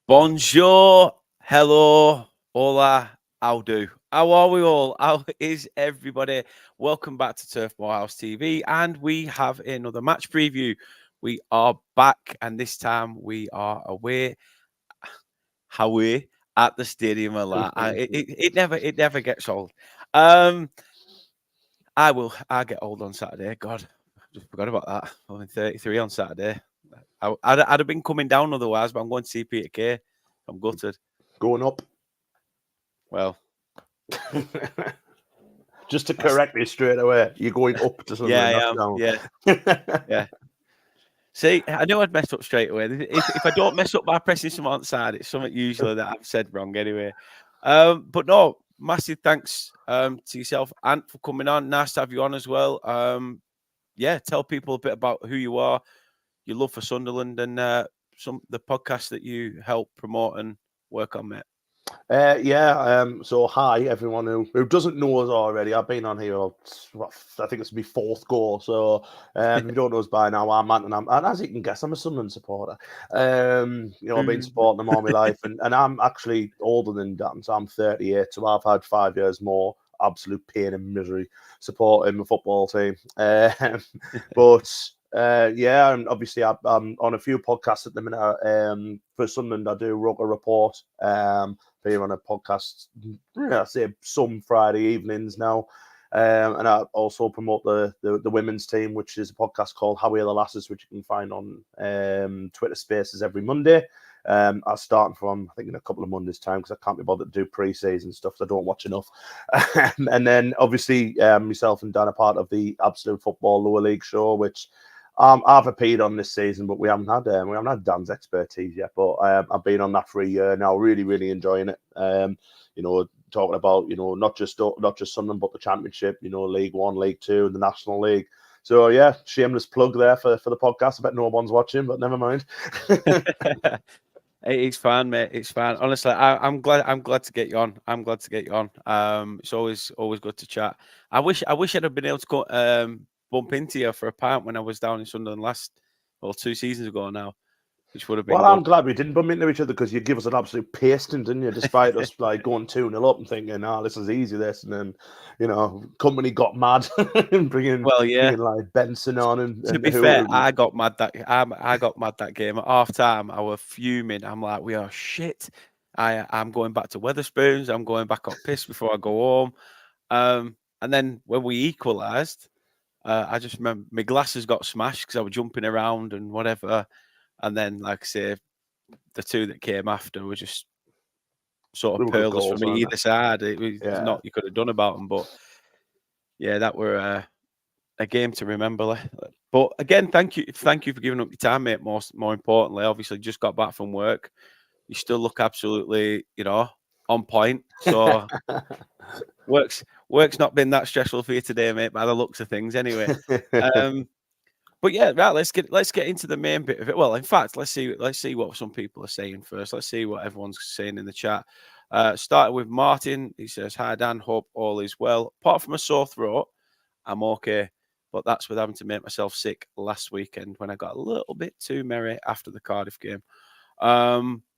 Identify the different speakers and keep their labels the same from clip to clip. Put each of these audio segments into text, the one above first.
Speaker 1: Bonjour, hello, hola, how do? How are we all? How is everybody? Welcome back to Turf Morehouse TV, and we have another match preview. We are back, and this time we are away at the stadium a lot. It never gets old. Um, I get old on Saturday. God, I just forgot about that. I'm 33 on Saturday. I'd have been coming down otherwise, but I'm going to see Peter Kay. I'm gutted.
Speaker 2: Going up.
Speaker 1: Well,
Speaker 2: just to correct you straight away, you're going up to Sunderland,
Speaker 1: yeah,
Speaker 2: not
Speaker 1: yeah,
Speaker 2: down.
Speaker 1: yeah. See, I knew I'd mess up straight away. If I don't mess up by pressing someone on the side, it's something usually that I've said wrong anyway. But no, massive thanks to yourself, Ant, for coming on. Nice to have you on as well. Yeah, tell people a bit about who you are, your love for Sunderland, and the podcast that you help promote and work on, mate.
Speaker 2: So hi everyone who doesn't know us already. I've been on here, I think it's my fourth goal. So if you don't know us by now, I'm Ant, and as you can guess, I'm a Sunderland supporter. I've been supporting them all my life, and I'm actually older than Dan, so I'm 38. So I've had 5 years more absolute pain and misery supporting the football team. And obviously I'm on a few podcasts at the minute. For Sunderland, I do Roker Report. Here on a podcast, I say some Friday evenings now. And I also promote the women's team, which is a podcast called How Are the Lasses, which you can find on Twitter Spaces every Monday. I'm starting from, I think, in a couple of Mondays' time because I can't be bothered to do pre-season stuff. So I don't watch enough. And then, obviously, myself and Dan are part of the Absolute Football Lower League show, which I've appeared on this season, but we haven't had Dan's expertise yet. But I've been on that for a year now, really, really enjoying it. Talking about not just Sunderland, but the Championship, League One, League Two, and the National League. So yeah, shameless plug there for the podcast. I bet no one's watching, but never mind.
Speaker 1: It's fine, mate. It's fine. Honestly, I'm glad to get you on. I'm glad to get you on. It's always good to chat. I wish I'd have been able to go bump into you for a pint when I was down in Sunderland 2 seasons ago now, which would have been
Speaker 2: Well,
Speaker 1: good.
Speaker 2: I'm glad we didn't bump into each other because you give us an absolute pasting, didn't you? Despite us like going 2-0 up and thinking, this is easy, this, and then company got mad and bringing like Benson on and
Speaker 1: to be fair, I got mad that game at half time. I was fuming. I'm like, we are shit. I'm going back to Weatherspoons. I'm going back up pissed before I go home. And then when we equalised, I just remember my glasses got smashed because I was jumping around and whatever. And then, like I say, the two that came after were just sort of pearls from either side. It was not you could have done about them, but yeah, that were a game to remember. But again, thank you for giving up your time, mate. More importantly, obviously, just got back from work. You still look absolutely, on point. So work's not been that stressful for you today, mate, by the looks of things, anyway. But yeah, right. Let's get into the main bit of it. Well, in fact, let's see what some people are saying first. Let's see what everyone's saying in the chat. Starting with Martin, he says, "Hi Dan, hope all is well. Apart from a sore throat, I'm okay. But that's with having to make myself sick last weekend when I got a little bit too merry after the Cardiff game."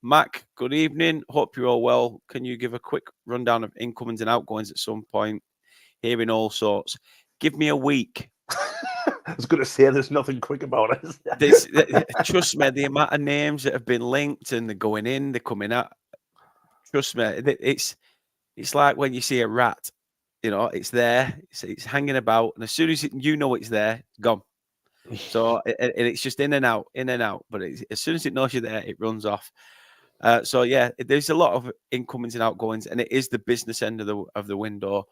Speaker 1: Mac, good evening. Hope you're all well. Can you give a quick rundown of incomings and outgoings at some point? Hearing all sorts. Give me a week.
Speaker 2: I was going to say there's nothing quick about it.
Speaker 1: Trust me, the amount of names that have been linked and they're going in, they're coming out. Trust me, it's like when you see a rat, it's there, it's hanging about, and as soon as it's there, it's gone. So it's just in and out. But as soon as it knows you're there, it runs off. So yeah, there's a lot of incomings and outgoings, and it is the business end of the window.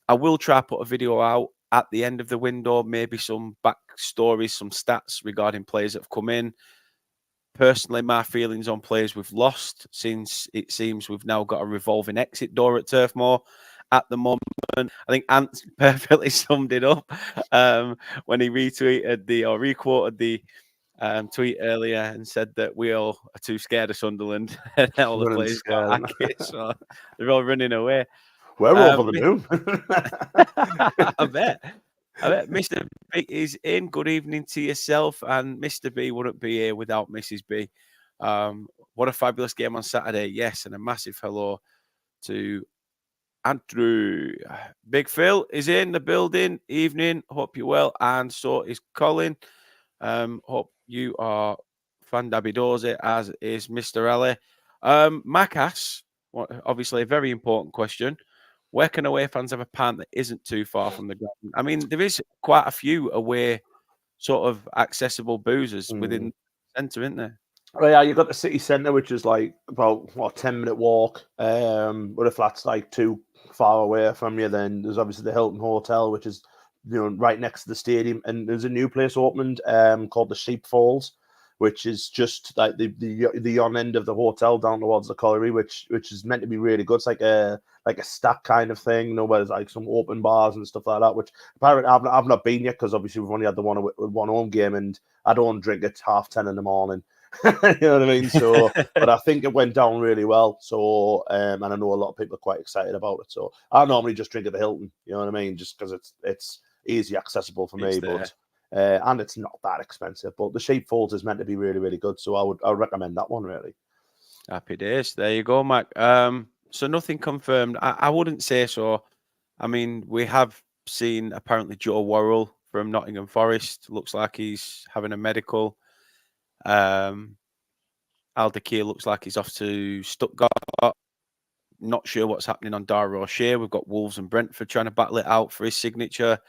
Speaker 1: I will try put a video out at the end of the window, maybe some backstories, some stats regarding players that have come in. Personally, my feelings on players we've lost, since it seems we've now got a revolving exit door at Turf Moor at the moment. I think Ant perfectly summed it up when he requoted the tweet earlier and said that we all are too scared of Sunderland and all the players got it, so they're all running away.
Speaker 2: We're over the moon.
Speaker 1: I bet Mr. B is in. Good evening to yourself, and Mr. B wouldn't be here without Mrs. B. What a fabulous game on Saturday. Yes, and a massive hello to Andrew. Big Phil is in the building. Evening. Hope you're well. And so is Colin. Hope you are fandabidoze, as is Mr. Ellie. Mac asks, obviously a very important question. Where can away fans have a pint that isn't too far from the ground? I mean, there is quite a few away sort of accessible boozers within the centre, isn't there?
Speaker 2: Well, yeah, you've got the city centre, which is like about 10-minute walk. But if that's like too far away from you, then there's obviously the Hilton Hotel, which is right next to the stadium, and there's a new place opened called the Sheepfolds, which is just like the on end of the hotel down towards the colliery, which is meant to be really good. It's like a stack kind of thing, where there's like some open bars and stuff like that. Which apparently I've not been yet, because obviously we've only had the one home game, and I don't drink at 10:30 in the morning. You know what I mean? So, but I think it went down really well. So, and I know a lot of people are quite excited about it. So, I normally just drink at the Hilton. You know what I mean? Just because it's easy accessible for me, but and it's not that expensive. But the Sheepfolds is meant to be really, really good. So, I would recommend that one really.
Speaker 1: Happy days. There you go, Mac. So nothing confirmed. I wouldn't say so. I mean, we have seen apparently Joe Worrell from Nottingham Forest. Looks like he's having a medical. Aldakir looks like he's off to Stuttgart. Not sure what's happening on Dara O'Shea. We've got Wolves and Brentford trying to battle it out for his signature.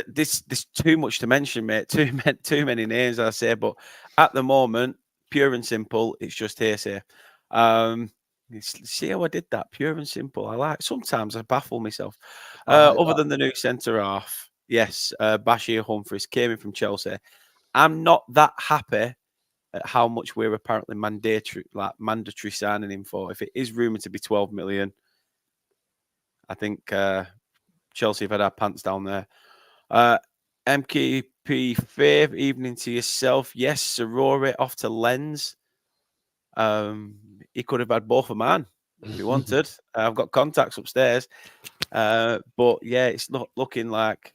Speaker 1: This too much to mention, mate. Too many names, I say. But at the moment, pure and simple, it's just hearsay. See how I did that? Pure and simple. I like. Sometimes I baffle myself. Other than the new centre half, yes, Bashir Humphries came in from Chelsea. I'm not that happy at how much we're apparently mandatory signing him for. If it is rumoured to be 12 million, I think Chelsea have had our pants down there. MKP Fave, evening to yourself. Yes, Sorori off to Lens. He could have had both a man if he wanted. I've got contacts upstairs. But yeah, it's not looking like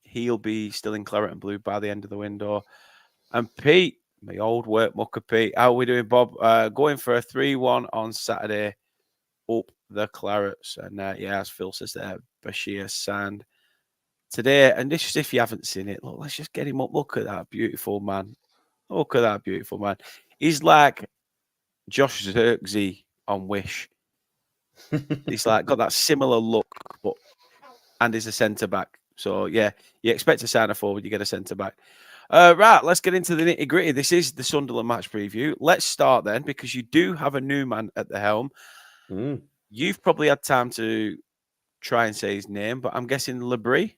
Speaker 1: he'll be still in claret and blue by the end of the window. And Pete, my old work mucker Pete, how are we doing, Bob? Going for a 3-1 on Saturday up the Clarets. And yeah, as Phil says there, Bashir signed today. And this is if you haven't seen it. Look, let's just get him up. Look at that beautiful man. Look at that beautiful man. He's like Josh Zirkzee on Wish. He's like got that similar look, and he's a centre back. So yeah, you expect to sign a forward, you get a centre back. Right, let's get into the nitty gritty. This is the Sunderland match preview. Let's start then, because you do have a new man at the helm. You've probably had time to try and say his name, but I'm guessing Lebris.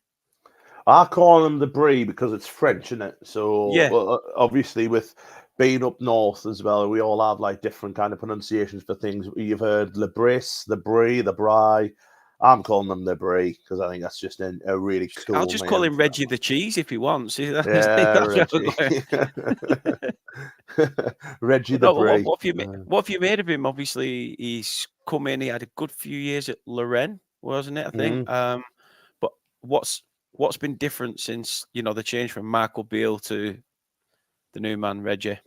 Speaker 2: I call him Lebris because it's French, isn't it? So
Speaker 1: yeah,
Speaker 2: obviously with being up north as well, we all have like different kind of pronunciations for things. You've heard Lebris, Lebris, the Bry. I'm calling them Lebris because I think that's just a really cool
Speaker 1: I'll just call him Reggie the Cheese if he wants.
Speaker 2: Yeah, Reggie. Reggie the Brie.
Speaker 1: What have you made of him? Obviously, he's come in. He had a good few years at Lorraine, wasn't it? I think. But what's been different since the change from Michael Beale to the new man Reggie?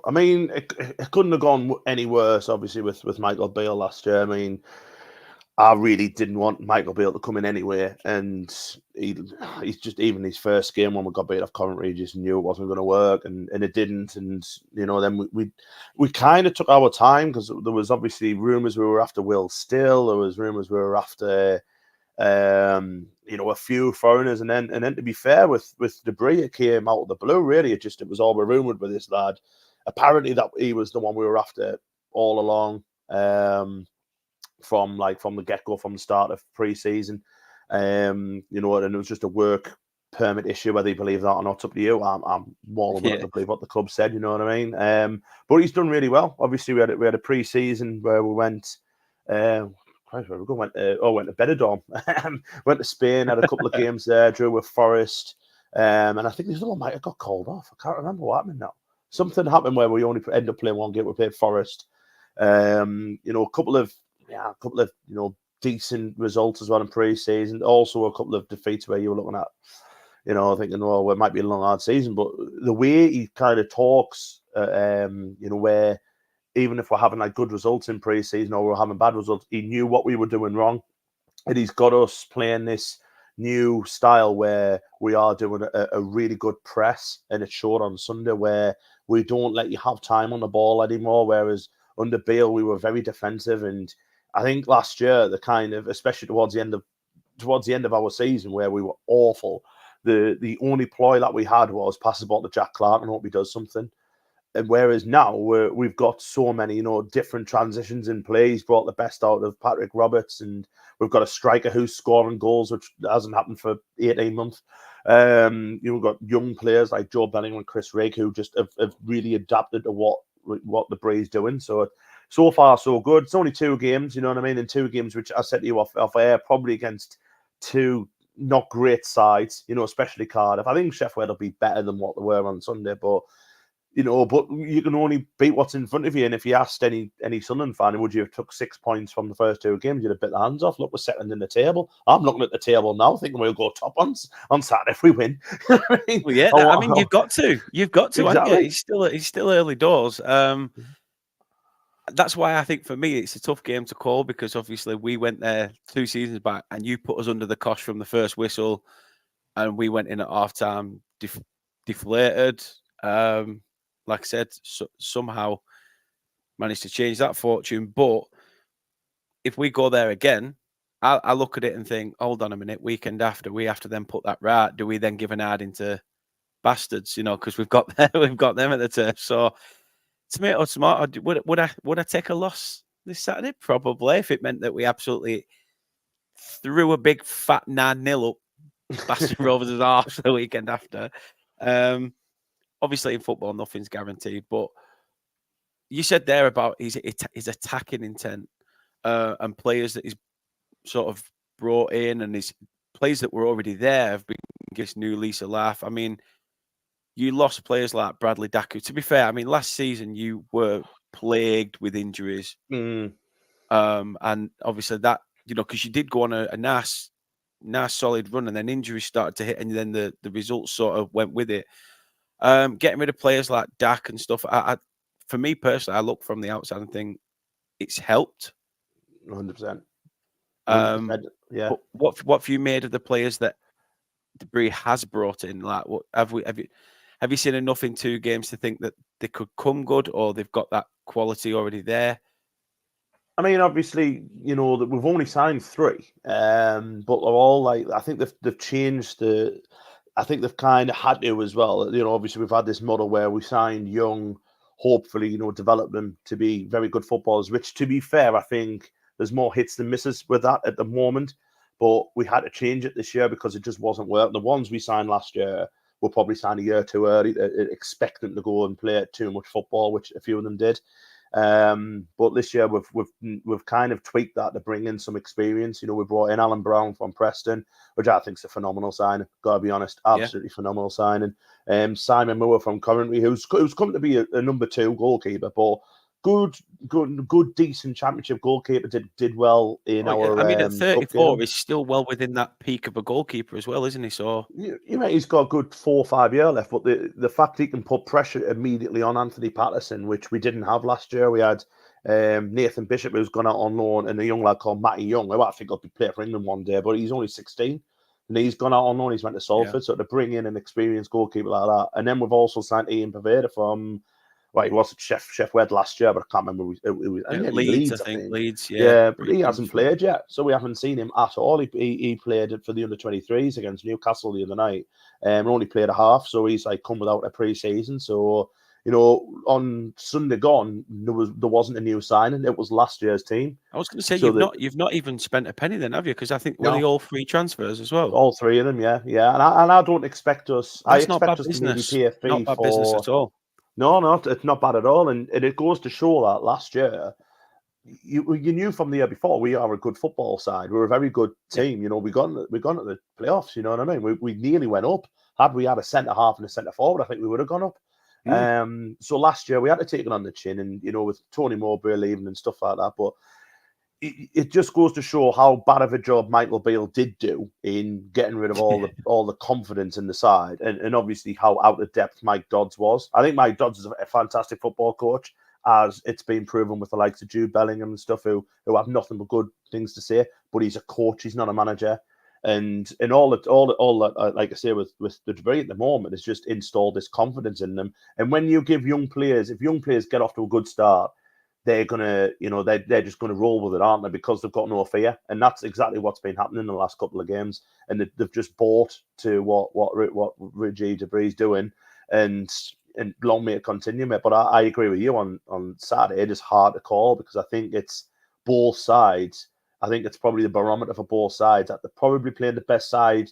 Speaker 2: I mean, it couldn't have gone any worse. Obviously, with Michael Beale last year. I mean, I really didn't want Michael Beale to come in anyway, and he's just, even his first game when we got beat off Coventry, he just knew it wasn't going to work, and it didn't. And then we kind of took our time, because there was obviously rumours we were after Will Still, there was rumours we were after a few foreigners, and then to be fair with Debris, it came out of the blue. Really, it was all rumoured with this lad. Apparently, that he was the one we were after all along. From the get-go, from the start of pre-season, and it was just a work permit issue, whether you believe that or not. It's up to you. I'm more than willing to believe what the club said. You know what I mean? But he's done really well. Obviously, we had a pre-season where we went. Went to Benidorm, went to Spain, had a couple of games there, drew with Forest, and I think this one might have got called off. I can't remember what happened now. Something happened where we only ended up playing one game. We played Forest. A couple of decent results as well in pre-season. Also, a couple of defeats where you were looking at, thinking, it might be a long, hard season. But the way he kind of talks where even if we're having like good results in pre-season or we're having bad results, he knew what we were doing wrong, and he's got us playing this new style where we are doing a really good press, and it showed on Sunday where we don't let you have time on the ball anymore. Whereas under Bale, we were very defensive, and I think last year the kind of, especially towards the end of our season where we were awful, the only ploy that we had was pass the ball to Jack Clark and hope he does something. And whereas now we've got so many, different transitions in play. He's brought the best out of Patrick Roberts, and we've got a striker who's scoring goals, which hasn't happened for 18 months. We've got young players like Joe Bellingham and Chris Rigg who just have really adapted to what the Bree's doing. So far, so good. It's only 2 games, you know what I mean? And 2 games, which I said to you off air, probably against 2 not great sides, especially Cardiff. I think Sheffield will be better than what they were on Sunday, but you can only beat what's in front of you. And if you asked any Sunderland fan, would you have took 6 points from the first 2 games, you'd have bit the hands off. Look, we're second in the table. I'm looking at the table now, thinking we'll go top on Saturday if we win.
Speaker 1: Well, yeah, you've got to, exactly. Haven't you? It's still early doors. That's why I think for me it's a tough game to call, because obviously we went there 2 seasons back and you put us under the cosh from the first whistle, and we went in at halftime deflated. Like I said, somehow managed to change that fortune. But if we go there again, I look at it and think, hold on a minute, weekend after, we have to then put that right. Do we then give an ad into bastards, because we've got them at the turf? So tomato, would I take a loss this Saturday? Probably, if it meant that we absolutely threw a big fat 9-0 up Bastard Rovers' arse the weekend after. Obviously, in football, nothing's guaranteed. But you said there about his attacking intent and players that he's sort of brought in, and his players that were already there have been given new lease of life. I mean, you lost players like Bradley Daku. To be fair, I mean, last season you were plagued with injuries. And obviously that, because you did go on a nice solid run, and then injuries started to hit, and then the results sort of went with it. Getting rid of players like Dak and stuff, for me personally, I look from the outside and think it's helped.
Speaker 2: 100%.
Speaker 1: Yeah. But what have you made of the players that Debris has brought in? Like, what have you seen enough in 2 games to think that they could come good, or they've got that quality already there?
Speaker 2: I mean, obviously, that we've only signed 3, but they're all like, I think they've changed I think they've kind of had to as well. Obviously we've had this model where we signed young, hopefully, develop them to be very good footballers, which, to be fair, I think there's more hits than misses with that at the moment. But we had to change it this year because it just wasn't working. The ones we signed last year were probably signed a year too early, expecting to go and play too much football, which a few of them did. But this year we've kind of tweaked that to bring in some experience. We brought in Alan Brown from Preston, which I think is a phenomenal signing. Gotta be honest, absolutely phenomenal signing. Simon Moore from Coventry, who's come to be a number 2 goalkeeper, but good, decent Championship goalkeeper. Did well in our.
Speaker 1: I mean, at 34, he's still well within that peak of a goalkeeper as well, isn't he? So
Speaker 2: he's got a good 4 or 5 year left. But the fact he can put pressure immediately on Anthony Patterson, which we didn't have last year. We had Nathan Bishop, who's gone out on loan, and a young lad called Matty Young, who I think will be playing for England one day, but he's only 16. And he's gone out on loan. He's went to Salford. So to bring in an experienced goalkeeper like that, and then we've also signed Ian Pavetta from. Well, he was at Chef Wed last year, but I can't remember. It was
Speaker 1: Leeds, I think. Leeds,
Speaker 2: yeah. But he hasn't played yet, so we haven't seen him at all. He played it for the under-23s against Newcastle the other night, and only played a half, so he's like come without a pre-season. So on Sunday gone, there wasn't a new signing. It was last year's team.
Speaker 1: I was going to say you've not even spent a penny then, have you? Because I think were they all free transfers as well?
Speaker 2: All 3 of them, yeah. And I don't expect us.
Speaker 1: That's not bad business. To maybe pay a fee not bad business at all.
Speaker 2: No, it's not bad at all, and it goes to show that last year, you knew from the year before we are a good football side. We're a very good team. We got into the playoffs. You know what I mean? We nearly went up. Had we had a centre half and a centre forward, I think we would have gone up. So last year we had to take it on the chin, and with Tony Mowbray leaving and stuff like that. But it just goes to show how bad of a job Michael Beale did do in getting rid of all the confidence in the side, and obviously how out of depth Mike Dodds was. I think Mike Dodds is a fantastic football coach, as it's been proven with the likes of Jude Bellingham and stuff, who have nothing but good things to say. But he's a coach; he's not a manager. And all that, like I say, with the debate at the moment, is just install this confidence in them. And when you give young players, if young players get off to a good start, they're gonna, they're just gonna roll with it, aren't they? Because they've got no fear, and that's exactly what's been happening in the last couple of games. And they've just bought to what Reggie Debree's doing, and long may it continue, mate. But I agree with you on Saturday. It is hard to call because I think it's both sides. I think it's probably the barometer for both sides that they're probably playing the best side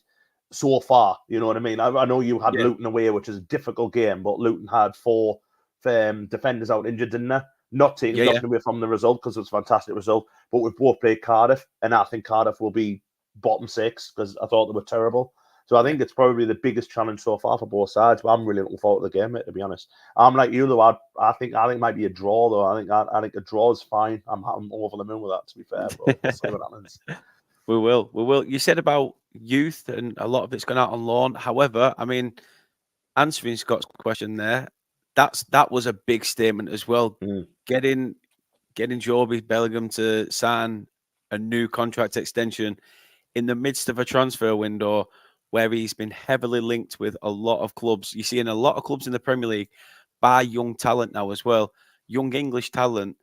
Speaker 2: so far. You know what I mean? I know you had Luton away, which is a difficult game, but Luton had 4 defenders out injured, didn't they? Not taking nothing away from the result because it was a fantastic result. But we've both played Cardiff, and I think Cardiff will be bottom 6 because I thought they were terrible. So I think it's probably the biggest challenge so far for both sides. But I'm really looking forward to the game, mate, to be honest. I'm like you, though. I think it might be a draw, though. I think a draw is fine. I'm over the moon with that, to be fair. But we'll see what happens.
Speaker 1: We will. You said about youth, and a lot of it's gone out on loan. However, I mean, answering Scott's question there, that was a big statement as well. Getting Joby Bellingham to sign a new contract extension in the midst of a transfer window where he's been heavily linked with a lot of clubs. You see in a lot of clubs in the Premier League buy young talent now as well, young English talent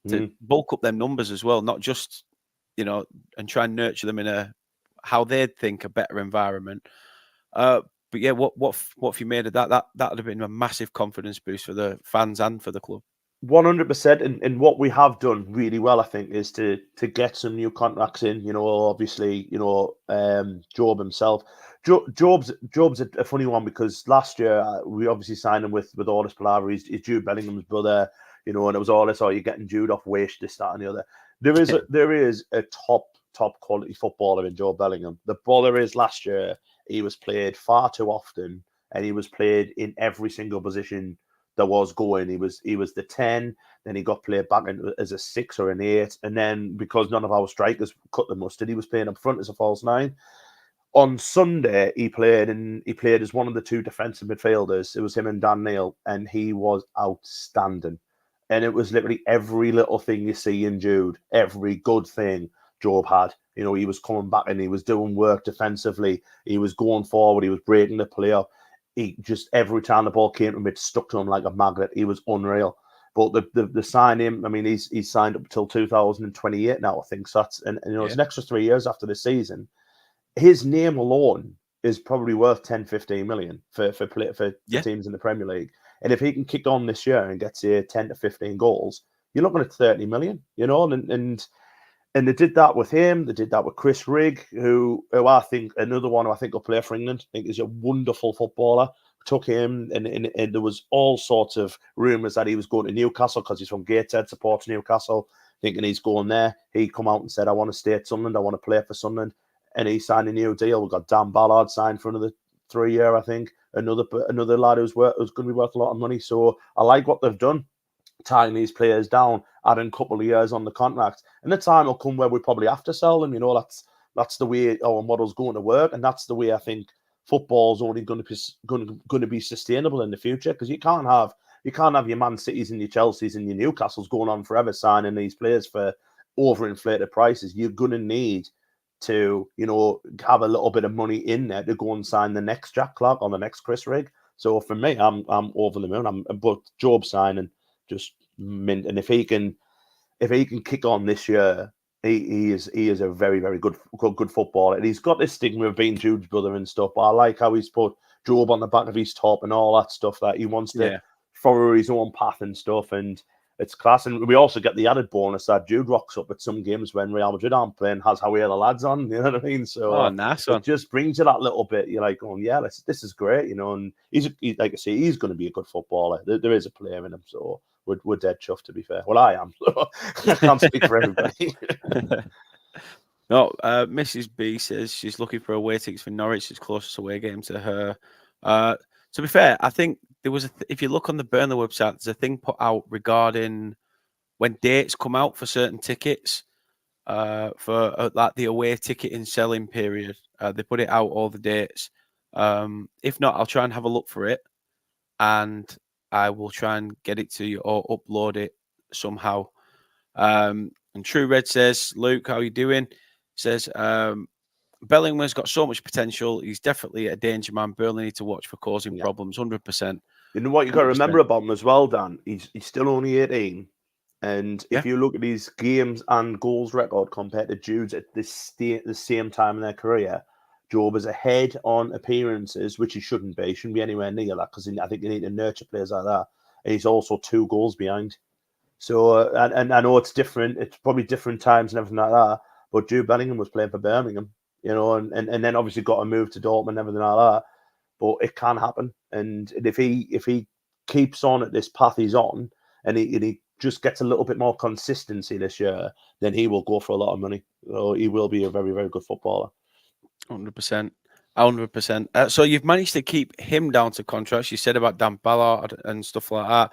Speaker 1: to bulk up their numbers as well, not just, and try and nurture them in how they'd think a better environment. But yeah, what have you made of that? That would have been a massive confidence boost for the fans and for the club.
Speaker 2: 100%, and what we have done really well, I think, is to get some new contracts in. Obviously, Job himself. Job's a funny one because last year we obviously signed him with all this palaver. He's Jude Bellingham's brother, and it was all this, you're getting Jude off wage, this, that, and the other. There is a top quality footballer in Joe Bellingham. The bother is last year he was played far too often, and he was played in every single position there was going. He was the 10, then he got played back as a 6 or an 8, and then because none of our strikers cut the mustard, he was playing up front as a false 9. On Sunday, he played as one of the 2 defensive midfielders. It was him and Dan Neil, and he was outstanding. And it was literally every little thing you see in Jude, every good thing Job had. He was coming back and he was doing work defensively. He was going forward. He was breaking the play up. He just, every time the ball came to him, it stuck to him like a magnet. He was unreal. But the signing, I mean, he's signed up until 2028 now, I think. So that's, and it's an extra 3 years after the season. His name alone is probably worth 10, 15 million for teams in the Premier League. And if he can kick on this year and get to 10 to 15 goals, you're looking at 30 million, and they did that with him. They did that with Chris Rigg, who I think, another one who I think will play for England. I think is a wonderful footballer. Took him, and there was all sorts of rumours that he was going to Newcastle because he's from Gateshead, supports Newcastle, thinking he's going there. He come out and said, I want to stay at Sunderland. I want to play for Sunderland. And he signed a new deal. We've got Dan Ballard signed for another 3 year, I think. Another lad who's going to be worth a lot of money. So I like what they've done, tying these players down, adding a couple of years on the contract. And the time will come where we probably have to sell them. That's the way our model's going to work, and that's the way I think football's only going to be sustainable in the future, because you can't have your Man Cities and your Chelseas and your Newcastles going on forever signing these players for overinflated prices. You're going to need to, have a little bit of money in there to go and sign the next Jack Clark or the next Chris Rigg. So for me, I'm over the moon. But Job signing just mint, and if he can kick on this year, he is a very, very good footballer. And he's got this stigma of being Jude's brother and stuff. But I like how he's put Job on the back of his top and all that stuff, that he wants to follow his own path and stuff. And it's class. And we also get the added bonus that Jude rocks up at some games when Real Madrid aren't playing, has how the lads on. You know what I mean? So
Speaker 1: nice
Speaker 2: it just brings you that little bit. You're like, oh yeah, this is great, And he's like I say, he's going to be a good footballer. There is a player in him, so we're dead chuffed, to be fair. Well, I am. I can't speak for everybody.
Speaker 1: No, Mrs. B says she's looking for away tickets for Norwich. It's closest away game to her. To be fair, I think there was if you look on the Burnley website, there's a thing put out regarding when dates come out for certain tickets. for like the away ticketing selling period. They put it out all the dates. If not, I'll try and have a look for it, and I will try and get it to you or upload it somehow. And True Red says, Luke, how are you doing? Says, Bellingham's got so much potential. He's definitely a danger man. Burnley need to watch for causing problems, 100%.
Speaker 2: You know what you got to remember about him as well, Dan? He's still only 18. And if you look at his games and goals record compared to Jude's at the same time in their career, Job is ahead on appearances, which he shouldn't be. He shouldn't be anywhere near that because I think you need to nurture players like that. And he's also 2 goals behind. So, and I know it's different. It's probably different times and everything like that. But Jude Bellingham was playing for Birmingham, and then obviously got a move to Dortmund and everything like that. But it can happen. And if he keeps on at this path he's on, and he just gets a little bit more consistency this year, then he will go for a lot of money. So he will be a very, very good footballer.
Speaker 1: 100%. 100%. So you've managed to keep him down to contracts. You said about Dan Ballard and stuff like that.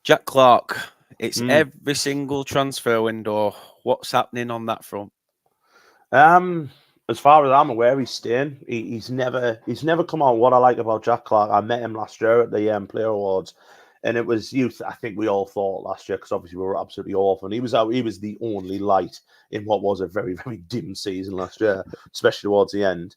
Speaker 1: Jack Clark, it's every single transfer window. What's happening on that front?
Speaker 2: As far as I'm aware, he's staying. He's never come on. What I like about Jack Clark, I met him last year at the Player Awards, and it was youth. I think we all thought last year because obviously we were absolutely awful. And he was the only light in what was a very, very dim season last year, especially towards the end.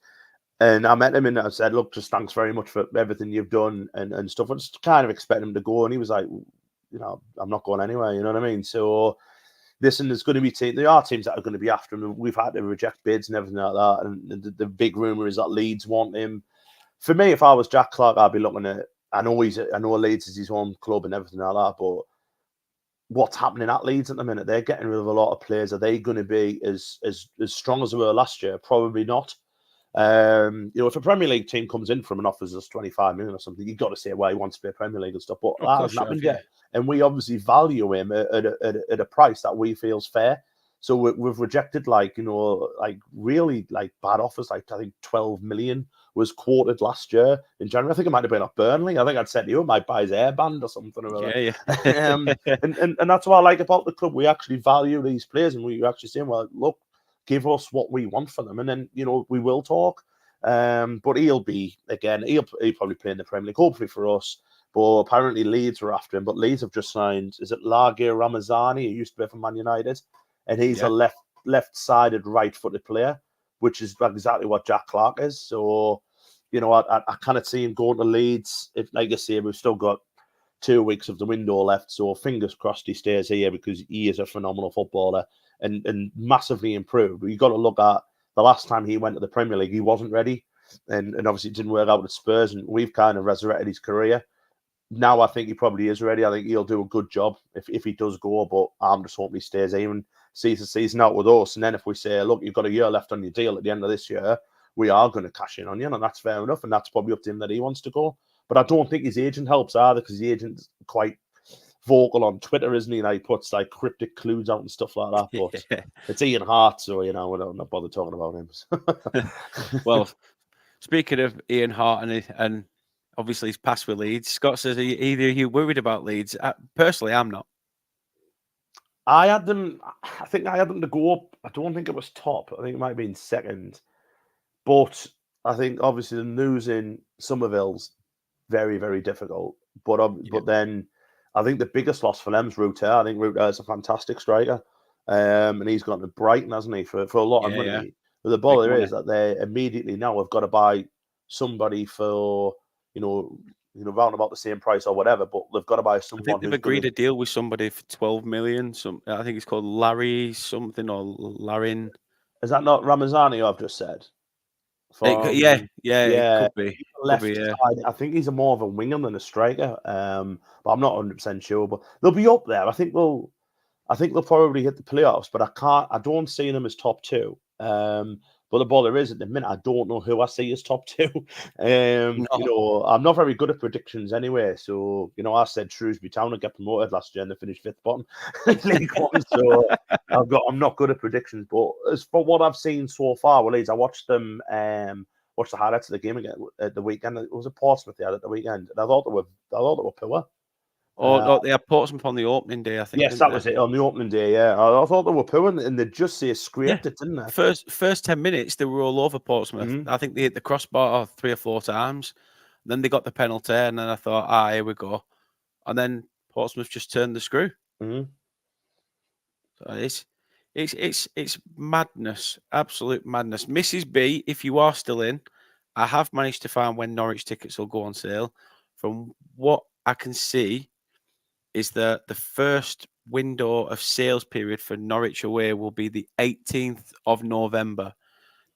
Speaker 2: And I met him and I said, "Look, just thanks very much for everything you've done and stuff." I just kind of expected him to go, and he was like, I'm not going anywhere. You know what I mean? So. Listen, there's going to be there are teams that are going to be after him. We've had to reject bids and everything like that. And the big rumor is that Leeds want him. For me, if I was Jack Clark, I'd be looking at. I know Leeds is his home club and everything like that. But what's happening at Leeds at the minute? They're getting rid of a lot of players. Are they going to be as strong as they were last year? Probably not. If a Premier League team comes in from an offers us 25 million or something, you've got to say why he wants to play Premier League and stuff. But that hasn't happened yet. And we obviously value him at a price that we feel is fair. So we've rejected really bad offers. Like I think 12 million was quoted last year in January. I think it might have been at Burnley. I think I'd said to you, it might buy his airband or something.
Speaker 1: Yeah.
Speaker 2: and that's what I like about the club. We actually value these players, and we actually say, well, look, give us what we want for them, and then we will talk. But he'll probably play in the Premier League, hopefully for us. But apparently Leeds were after him. But Leeds have just signed, is it Lagir Ramazani, who used to play for Man United? And he's a left-sided, right-footed player, which is exactly what Jack Clark is. So, I kind of see him going to Leeds. If, like I say, we've still got 2 weeks of the window left. So fingers crossed he stays here because he is a phenomenal footballer and massively improved. But you've got to look at the last time he went to the Premier League, he wasn't ready. And obviously it didn't work out with Spurs. And we've kind of resurrected his career. Now I think he probably is ready. I think he'll do a good job if he does go, but I'm just hoping he stays here and sees the season out with us. And then if we say, look, you've got a year left on your deal at the end of this year, we are going to cash in on you, and that's fair enough. And that's probably up to him that he wants to go. But I don't think his agent helps either because the agent's quite vocal on Twitter, isn't he? And he puts cryptic clues out and stuff like that. But it's Ian Hart, so we're not bothered talking about him.
Speaker 1: Well, speaking of Ian Hart and obviously he's passed with Leeds. Scott says, are you worried about Leeds? Personally, I'm not.
Speaker 2: I think I had them to go up. I don't think it was top. I think it might have been second. But I think obviously the losing Somerville's very, very difficult. But then I think the biggest loss for them is Ruter. I think Ruter is a fantastic striker. And he's gone to Brighton, hasn't he, for a lot of money. Yeah. But the bother is that they immediately now have got to buy somebody for round about the same price or whatever, but they've got to buy someone.
Speaker 1: I think they've agreed a deal with somebody for 12 million. I think it's called Larry something or Larin.
Speaker 2: Is that not Ramazani I've just said?
Speaker 1: Yeah, it could be.
Speaker 2: Side. I think he's more of a winger than a striker, but I'm not 100% sure. But they'll be up there. I think they'll probably hit the playoffs, but I don't see them as top 2. But the bother is at the minute, I don't know who I see as top 2. No. I'm not very good at predictions anyway. So, I said Shrewsbury Town would get promoted last year and they finished 5th bottom in League One. So I'm not good at predictions. But as for what I've seen so far with Leeds, I watched them watched the highlights of the game again at the weekend. It was a Portsmouth at the weekend, and I thought they were poor.
Speaker 1: Or they had Portsmouth on the opening day, I think.
Speaker 2: Yes,
Speaker 1: didn't
Speaker 2: that
Speaker 1: they?
Speaker 2: was it on the opening day. Yeah, I thought they were poor, and they just scraped it, didn't they?
Speaker 1: First 10 minutes, they were all over Portsmouth.
Speaker 2: Mhm.
Speaker 1: I think they hit the crossbar 3 or 4 times. Then they got the penalty, and then I thought, here we go. And then Portsmouth just turned the screw.
Speaker 2: Mhm.
Speaker 1: So it's madness, absolute madness. Mrs. B, if you are still in, I have managed to find when Norwich tickets will go on sale. From what I can see, is that the first window of sales period for Norwich away will be the 18th of November.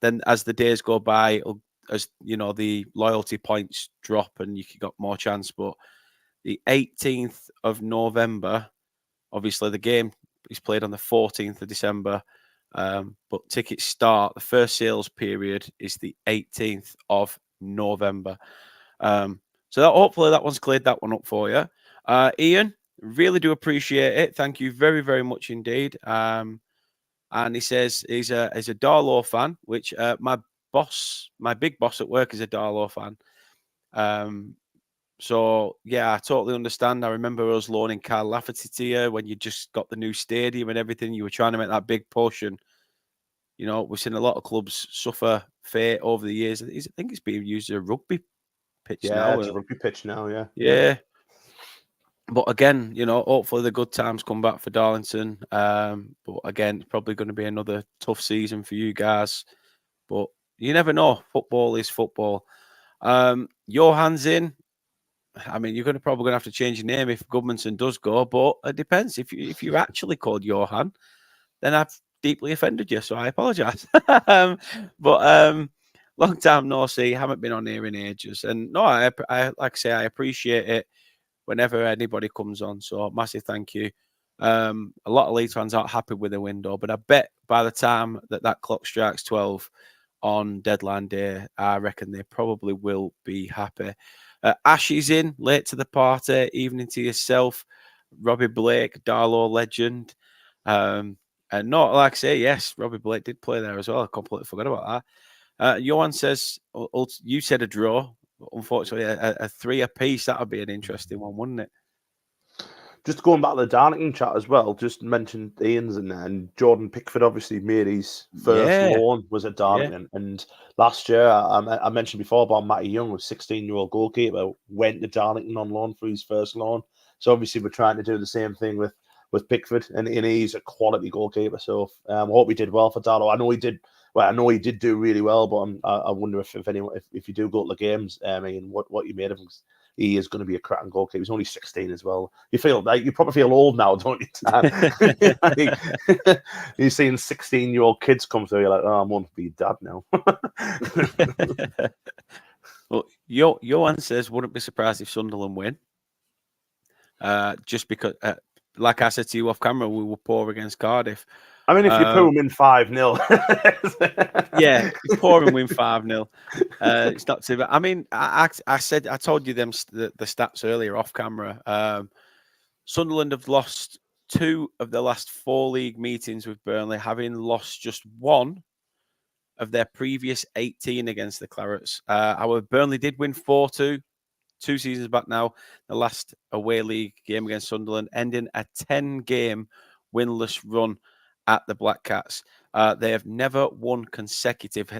Speaker 1: Then, as the days go by, as you know, the loyalty points drop and you got more chance. But the 18th of November, obviously, the game is played on the 14th of December. But tickets start, the first sales period is the 18th of November. So hopefully that one's cleared that one up for you. Ian, really do appreciate it. Thank you very, very much indeed. And he says he's a Darlow fan, which my big boss at work is a Darlow fan. So yeah, I totally understand. I remember us loaning Carl Lafferty to you when you just got the new stadium and everything. You were trying to make that big push, and you know we've seen a lot of clubs suffer fate over the years. I think it's being used as a rugby pitch
Speaker 2: Yeah,
Speaker 1: now.
Speaker 2: it's a rugby pitch now. Yeah.
Speaker 1: Yeah. But again, you know, hopefully the good times come back for Darlington. But again, it's probably going to be another tough season for you guys. But you never know. Football is football. Johan's in. I mean, you're probably going to have to change your name if Goodmanson does go. But it depends. If you're actually called Johan, then I've deeply offended you. So I apologise. But long time no see. Haven't been on here in ages. And no, I like I say, I appreciate it whenever anybody comes on. So massive thank you. A lot of Leeds fans aren't happy with the window, but I bet by the time that clock strikes 12 on deadline day, I reckon they probably will be happy. Ash is in, late to the party, evening to yourself. Robbie Blake, Darlow legend. And not like I say, yes, Robbie Blake did play there as well. I completely forgot about that. Johan says, you said a draw. Unfortunately, a 3 apiece, that would be an interesting one, wouldn't it?
Speaker 2: Just going back to the Darlington chat as well, just mentioned Ian's in there, and Jordan Pickford obviously made his first loan was at Darlington. Yeah. And last year, I mentioned before about Matty Young, a 16-year-old goalkeeper, went to Darlington on loan for his first loan. So obviously, we're trying to do the same thing with Pickford, and he's a quality goalkeeper. So I hope he did well for Darlow. I know he did. Well, I know he did do really well, but I wonder if you do go to the games, Ian, what you made of him. He is going to be a cracking goalkeeper. He's only 16 as well. You probably feel old now, don't you? Like, you're seeing 16-year-old kids come through. You're like, oh, I'm going to be dad now.
Speaker 1: Well, Johan says, wouldn't be surprised if Sunderland win. Just because, like I said to you off camera, we were poor against Cardiff.
Speaker 2: I mean, if you put them in 5-0.
Speaker 1: Yeah, poor and win 5-0. It's not too bad. I mean, I told you the stats earlier off camera. Sunderland have lost 2 of the last 4 league meetings with Burnley, having lost just 1 of their previous 18 against the Clarets. However, Burnley did win 4-2 2 seasons back now. The last away league game against Sunderland, ending a 10-game winless run at the Black Cats. They have never won consecutive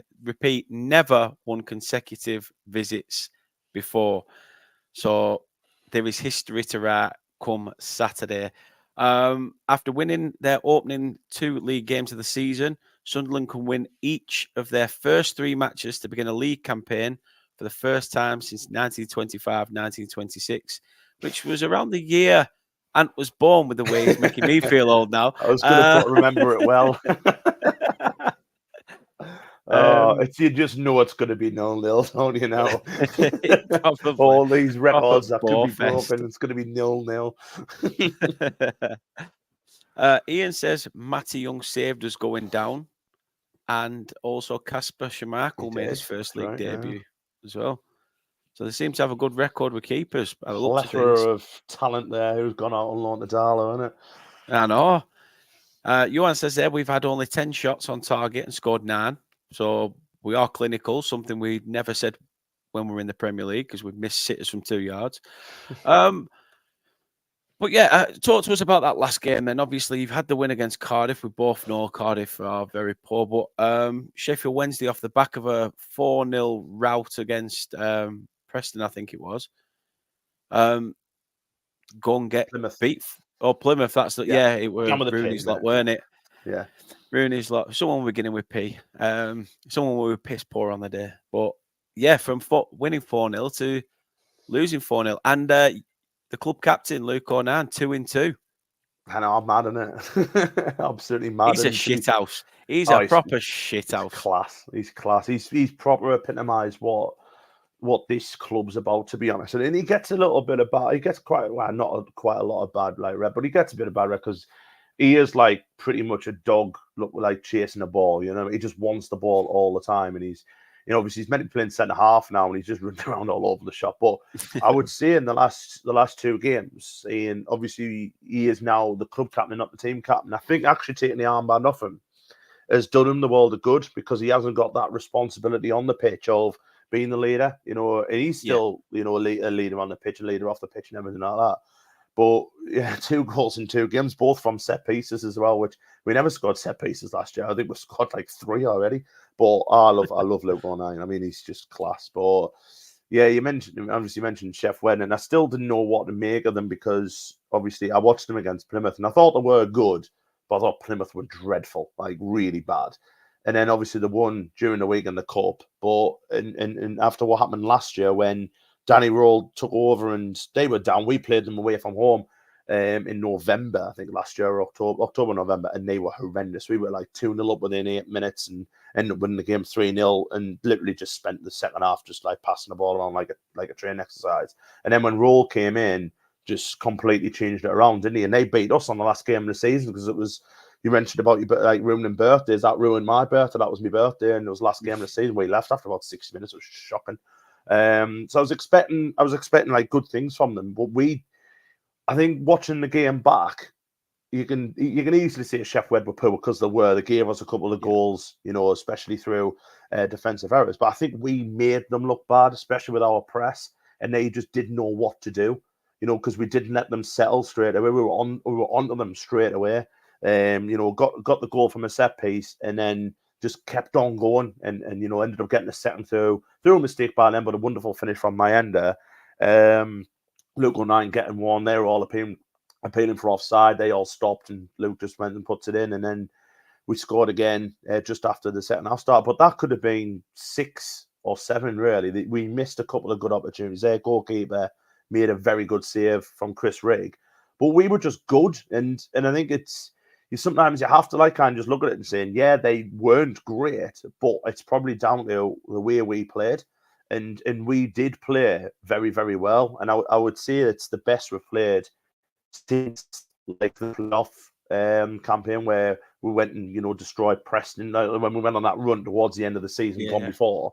Speaker 1: visits before. So there is history to write come Saturday. After winning their opening 2 league games of the season, Sunderland can win each of their first 3 matches to begin a league campaign for the first time since 1925-1926, which was around the year Ant was born, with the way he's making me feel old now.
Speaker 2: I was going to remember it well. You just know it's going to be 0-0, don't you know? All these records that could be broken, it's going to be 0-0.
Speaker 1: Ian says Matty Young saved us going down, and also Kasper Schmeichel made his first league debut as well. So they seem to have a good record with keepers.
Speaker 2: A plethora of talent there who's gone out on loan to Darlow, isn't it?
Speaker 1: I know. Johan says there we've had only 10 shots on target and scored 9. So we are clinical, something we never said when we were in the Premier League because we've missed sitters from 2 yards. But yeah, talk to us about that last game. Then obviously you've had the win against Cardiff. We both know Cardiff are very poor, but Sheffield Wednesday off the back of a 4-0 rout against Preston, I think it was. Go and get
Speaker 2: Plymouth.
Speaker 1: beat or Plymouth. That's the, yeah. It was Rooney's lot, weren't it?
Speaker 2: Yeah,
Speaker 1: Rooney's lot. Someone beginning with P. Someone we were piss poor on the day, but yeah, from winning 4-0 to losing 4-0, and the club captain Luke O'Nan 2-2.
Speaker 2: I know, I'm mad in it. Absolutely mad.
Speaker 1: He's a shit house. He's a proper shit house.
Speaker 2: Class. He's class. He's proper epitomised what this club's about, to be honest. And he gets a little bit of bad. He gets quite a lot of bad rep, but he gets a bit of bad rep because he is like pretty much a dog, like chasing a ball. You know, he just wants the ball all the time, and he's, you know, obviously he's meant to be playing centre half now, and he's just running around all over the shop. But I would say in the last 2 games, and obviously he is now the club captain, not the team captain. I think actually taking the armband off him has done him the world of good because he hasn't got that responsibility on the pitch of being the leader. You know, and he's still, you know, a leader on the pitch, a leader off the pitch, and everything like that. But yeah, 2 goals in 2 games, both from set pieces as well, which we never scored set pieces last year. I think we scored like 3 already. But I love Luke O'Neill. I mean, he's just class. But yeah, you mentioned Chef Wen, and I still didn't know what to make of them because obviously I watched them against Plymouth, and I thought they were good, but I thought Plymouth were dreadful, like really bad. And then obviously the one during the week in the cup. But and after what happened last year when Danny Roll took over and they were down, we played them away from home in November, I think last year, October, November, and they were horrendous. We were like 2-0 up within 8 minutes and ended up winning the game 3-0 and literally just spent the second half just like passing the ball around like a training exercise. And then when Roll came in, just completely changed it around, didn't he? And they beat us on the last game of the season because it was, you mentioned about your like ruining birthdays. That ruined my birthday. That was my birthday, and it was last game of the season. We left after about 60 minutes. It was shocking. So I was expecting like good things from them, but I think watching the game back, you can easily see Chef Wed were poor because they gave us a couple of goals, you know, especially through defensive errors. But I think we made them look bad, especially with our press, and they just didn't know what to do, you know, because we didn't let them settle straight away. We were onto them straight away. You know, got the goal from a set piece, and then just kept on going, and you know, ended up getting a second through a mistake by them, but a wonderful finish from Mayenda. Luke O'Neill getting one. They were all appealing for offside. They all stopped, and Luke just went and puts it in, and then we scored again just after the second half start. But that could have been 6 or 7, really. We missed a couple of good opportunities. Their goalkeeper made a very good save from Chris Rigg, but we were just good, and I think sometimes you have to like kind of just look at it and saying, yeah, they weren't great, but it's probably down to the way we played. And we did play very, very well. And I would say it's the best we've played since like the playoff campaign where we went and, you know, destroyed Preston. When we went on that run towards the end of the season, gone before,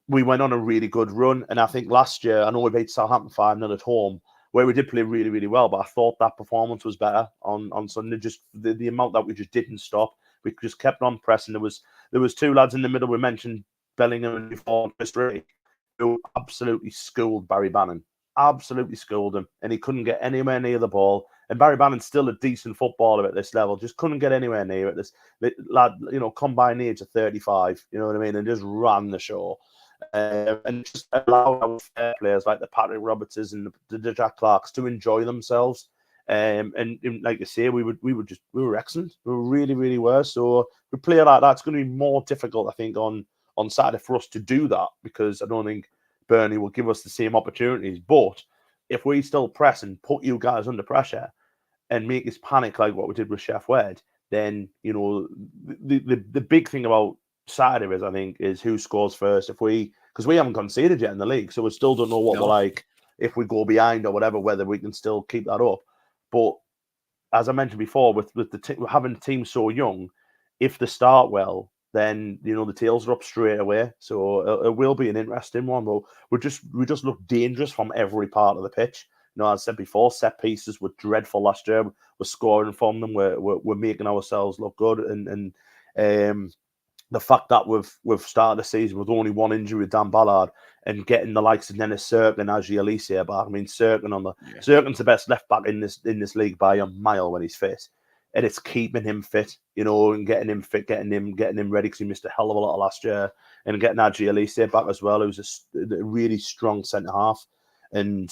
Speaker 2: we went on a really good run. And I think last year, I know we beat Southampton 5-0 at home, where we did play really, really well, but I thought that performance was better on Sunday. Just the amount that we just didn't stop. We just kept on pressing. There was 2 lads in the middle. We mentioned Bellingham and before Chris Ray, who absolutely schooled Barry Bannon. Absolutely schooled him. And he couldn't get anywhere near the ball. And Barry Bannon's still a decent footballer at this level. Just couldn't get anywhere near it. This lad, you know, combined age of 35, you know what I mean? And just ran the show. And just allow our fair players like the Patrick Robertses and the Jack Clarks to enjoy themselves. And like you say, we were excellent. We really, really were. So we play like that. It's going to be more difficult, I think, on Saturday for us to do that because I don't think Burnley will give us the same opportunities. But if we still press and put you guys under pressure and make us panic like what we did with Chef Wed, then, you know, the big thing about Saturday is, I think, is who scores first. Because we haven't conceded yet in the league, so we still don't know what we're like if we go behind or whatever, whether we can still keep that up. But as I mentioned before, with having the team so young, if they start well, then, you know, the tails are up straight away. So it will be an interesting one. But we just look dangerous from every part of the pitch. You know, as I said before, set pieces were dreadful last year. We're scoring from them. We're making ourselves look good, and the fact that we've started the season with only one injury with Dan Ballard and getting the likes of Dennis Cirkin and Ajay Elise back. I mean, Cirkin's the best left back in this league by a mile when he's fit, and it's keeping him fit, and getting him fit, getting him ready because he missed a hell of a lot of last year, and getting Ajay Elise back as well, who's a really strong centre half, and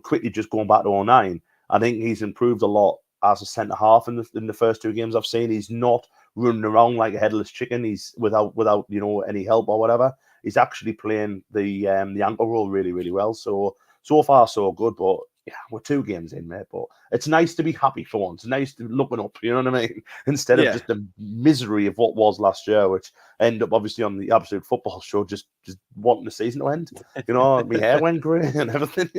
Speaker 2: quickly just going back to 09, I think he's improved a lot as a centre half in the first two games I've seen. He's not running around like a headless chicken. He's without any help or whatever. He's actually playing the ankle role really, really well. So far so good. But yeah, we're 2 games in, mate. But it's nice to be happy for once. It's nice to be looking up. You know what I mean? Instead of just the misery of what was last year, which ended up obviously on the Absolute Football Show just wanting the season to end. My hair went grey and everything.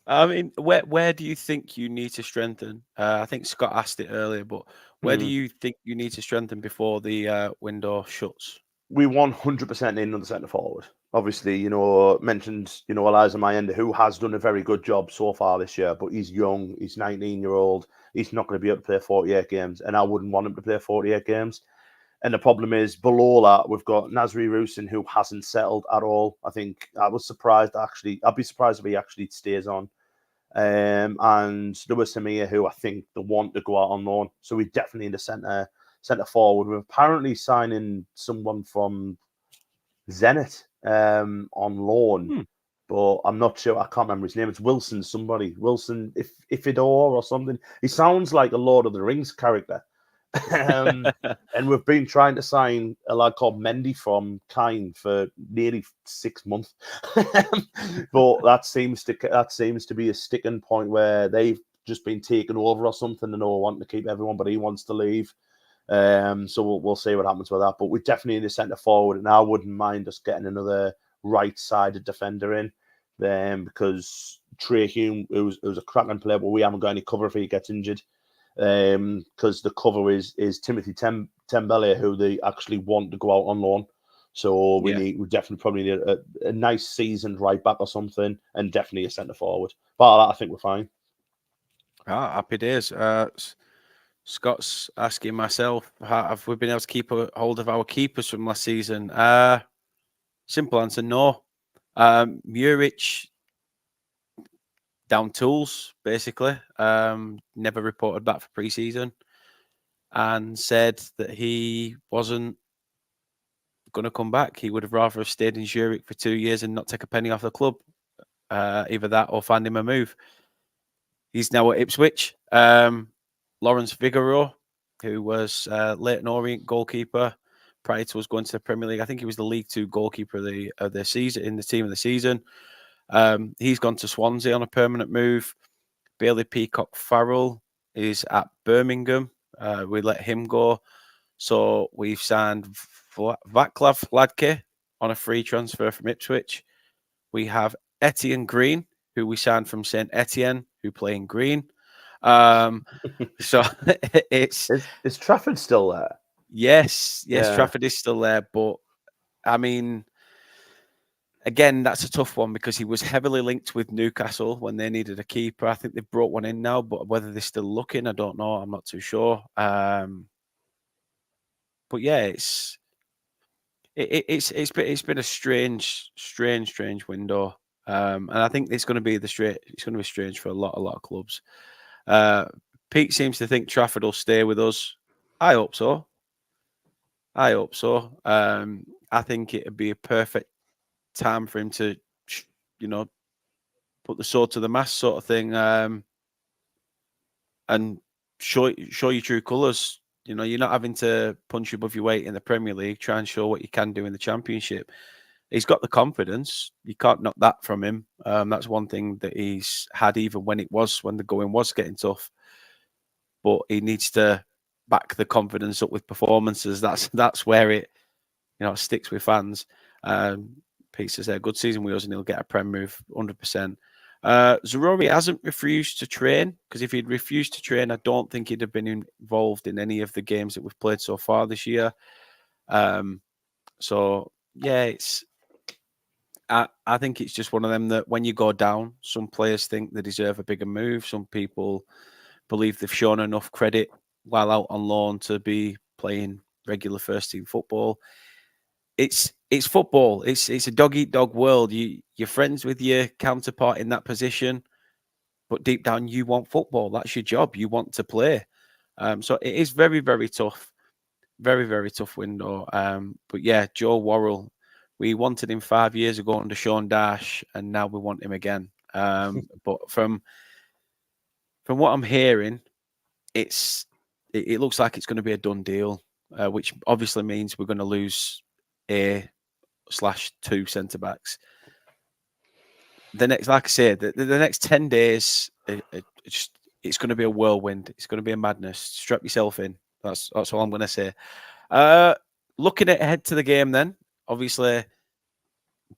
Speaker 1: I mean, where do you think you need to strengthen? I think Scott asked it earlier, but where do you think you need to strengthen before the window shuts?
Speaker 2: We 100% need another centre forward. Obviously, mentioned, Eliza Mayenda, who has done a very good job so far this year, but he's young, he's 19-year-old, he's not going to be able to play 48 games, and I wouldn't want him to play 48 games. And the problem is, below that, we've got Nasri Rusin, who hasn't settled at all. I think I'd be surprised if he actually stays on. And Lewis Amir, who I think they want to go out on loan. So we definitely need a centre forward. We're apparently signing someone from Zenit on loan, but I'm not sure. I can't remember his name. It's Wilson Ifidor or something. He sounds like a Lord of the Rings character. And we've been trying to sign a lad called Mendy from Kine for nearly 6 months, but that seems to be a sticking point where they've just been taken over or something, and they want to keep everyone, but he wants to leave. So we'll see what happens with that. But we definitely need a centre forward, and I wouldn't mind us getting another right-sided defender in, because Trey Hume, who's a cracking player, but we haven't got any cover if he gets injured. Because the cover is Timothy Tembele, who they actually want to go out on loan. So we definitely probably need a nice seasoned right back or something, and definitely a centre forward. But I think we're fine.
Speaker 1: Happy days. Scott's asking myself, have we been able to keep a hold of our keepers from last season? Simple answer, no. Muric down tools, basically. Never reported back for pre-season, and said that he wasn't going to come back. He would have rather have stayed in Zurich for 2 years and not take a penny off the club. Either that or find him a move. He's now at Ipswich. Lawrence Figaro, who was Leyton Orient goalkeeper prior to us going to the Premier League. I think he was the League 2 goalkeeper of the season, in the team of the season. He's gone to Swansea on a permanent move. Bailey Peacock Farrell is at Birmingham. We let him go. So we've signed Vaclav Ladke on a free transfer from Ipswich. We have Etienne Green, who we signed from St. Etienne, who play in green. So is
Speaker 2: Trafford still there?
Speaker 1: Yes, Trafford is still there. But I mean, again, that's a tough one because he was heavily linked with Newcastle when they needed a keeper. I think they've brought one in now, but whether they're still looking, I don't know. I'm not too sure. But yeah, it's been a strange window, and I think it's going to be strange for a lot of clubs. Pete seems to think Trafford will stay with us. I hope so. I think it'd be a perfect time for him to, put the sword to the mast sort of thing, and show your true colours. You're not having to punch above your weight in the Premier League. Try and show what you can do in the Championship. He's got the confidence. You can't knock that from him. That's one thing that he's had, even when the going was getting tough. But he needs to back the confidence up with performances. That's where it, sticks with fans. Pete says a good season with us and he'll get a Prem move 100%. Zarori hasn't refused to train, because if he'd refused to train, I don't think he'd have been involved in any of the games that we've played so far this year. So yeah, I think it's just one of them that when you go down, some players think they deserve a bigger move. Some people believe they've shown enough credit while out on loan to be playing regular first team football. It's football. It's a dog eat dog world. You're friends with your counterpart in that position, but deep down you want football. That's your job. You want to play. So it is very, very tough. Very, very tough window. But yeah, Joe Worrell, we wanted him 5 years ago under Sean Dash, and now we want him again. But from what I'm hearing, it looks like it's going to be a done deal, which obviously means we're going to lose A/2 centre backs. The next, like I said, the next 10 days, it's going to be a whirlwind. It's going to be a madness. Strap yourself in. That's all I'm going to say. Looking ahead to the game, then obviously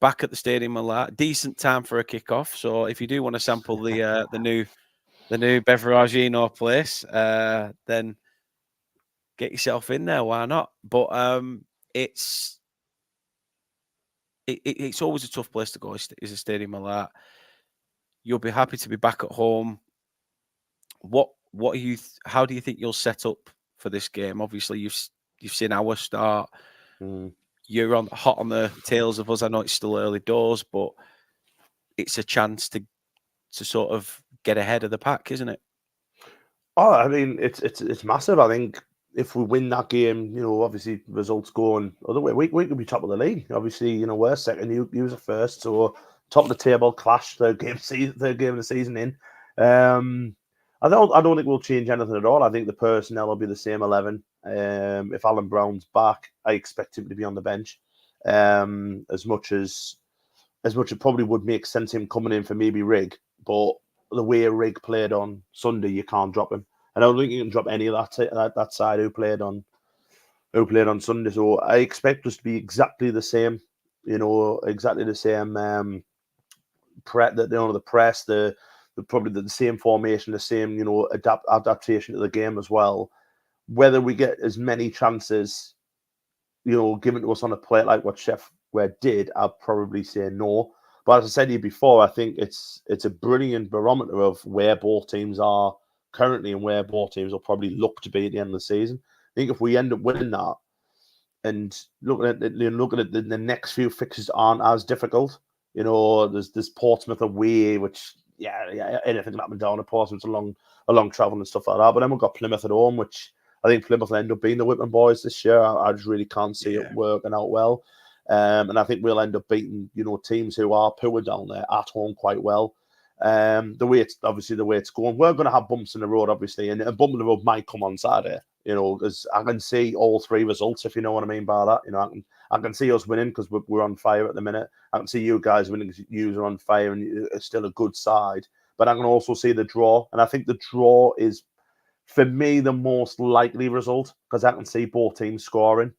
Speaker 1: back at the stadium a lot. Decent time for a kickoff. So if you do want to sample the new Beveragino place, then get yourself in there. Why not? But it's always a tough place to go. Is a stadium a lot. You'll be happy to be back at home. What are you? How do you think you'll set up for this game? Obviously, you've seen our start. You're hot on the tails of us. I know it's still early doors, but it's a chance to sort of get ahead of the pack, isn't it?
Speaker 2: Oh, I mean, it's massive. I think if we win that game, obviously results going other way, we could be top of the league. Obviously, we're second, you are first, so top of the table clash, third game of the season in. I don't think we'll change anything at all. I think the personnel will be the same 11. If Alan Brown's back, I expect him to be on the bench. As much as it probably would make sense him coming in for maybe Rig, but the way Rig played on Sunday, you can't drop him. I don't think you can drop any of that side who played on Sunday. So I expect us to be exactly the same. Exactly the same. The press, probably the same formation, the same adaptation to the game as well. Whether we get as many chances, given to us on a plate like what Chef Ware did, I'd probably say no. But as I said to you before, I think it's a brilliant barometer of where both teams are currently and where both teams will probably look to be at the end of the season. I think if we end up winning that, and looking at the next few fixtures aren't as difficult. There's Portsmouth away, which anything can happen down at Portsmouth. It's a long travel and stuff like that. But then we've got Plymouth at home, which I think Plymouth will end up being the Whitman boys this year. I just really can't see it working out well. And I think we'll end up beating, teams who are poor down there at home quite well. The way it's going, we're going to have bumps in the road, obviously, and a bump in the road might come on Saturday. Because I can see all three results, if you know what I mean by that. I can see us winning because we're on fire at the minute. I can see you guys winning because you are on fire and it's still a good side. But I can also see the draw, and I think the draw is, for me, the most likely result because I can see both teams scoring.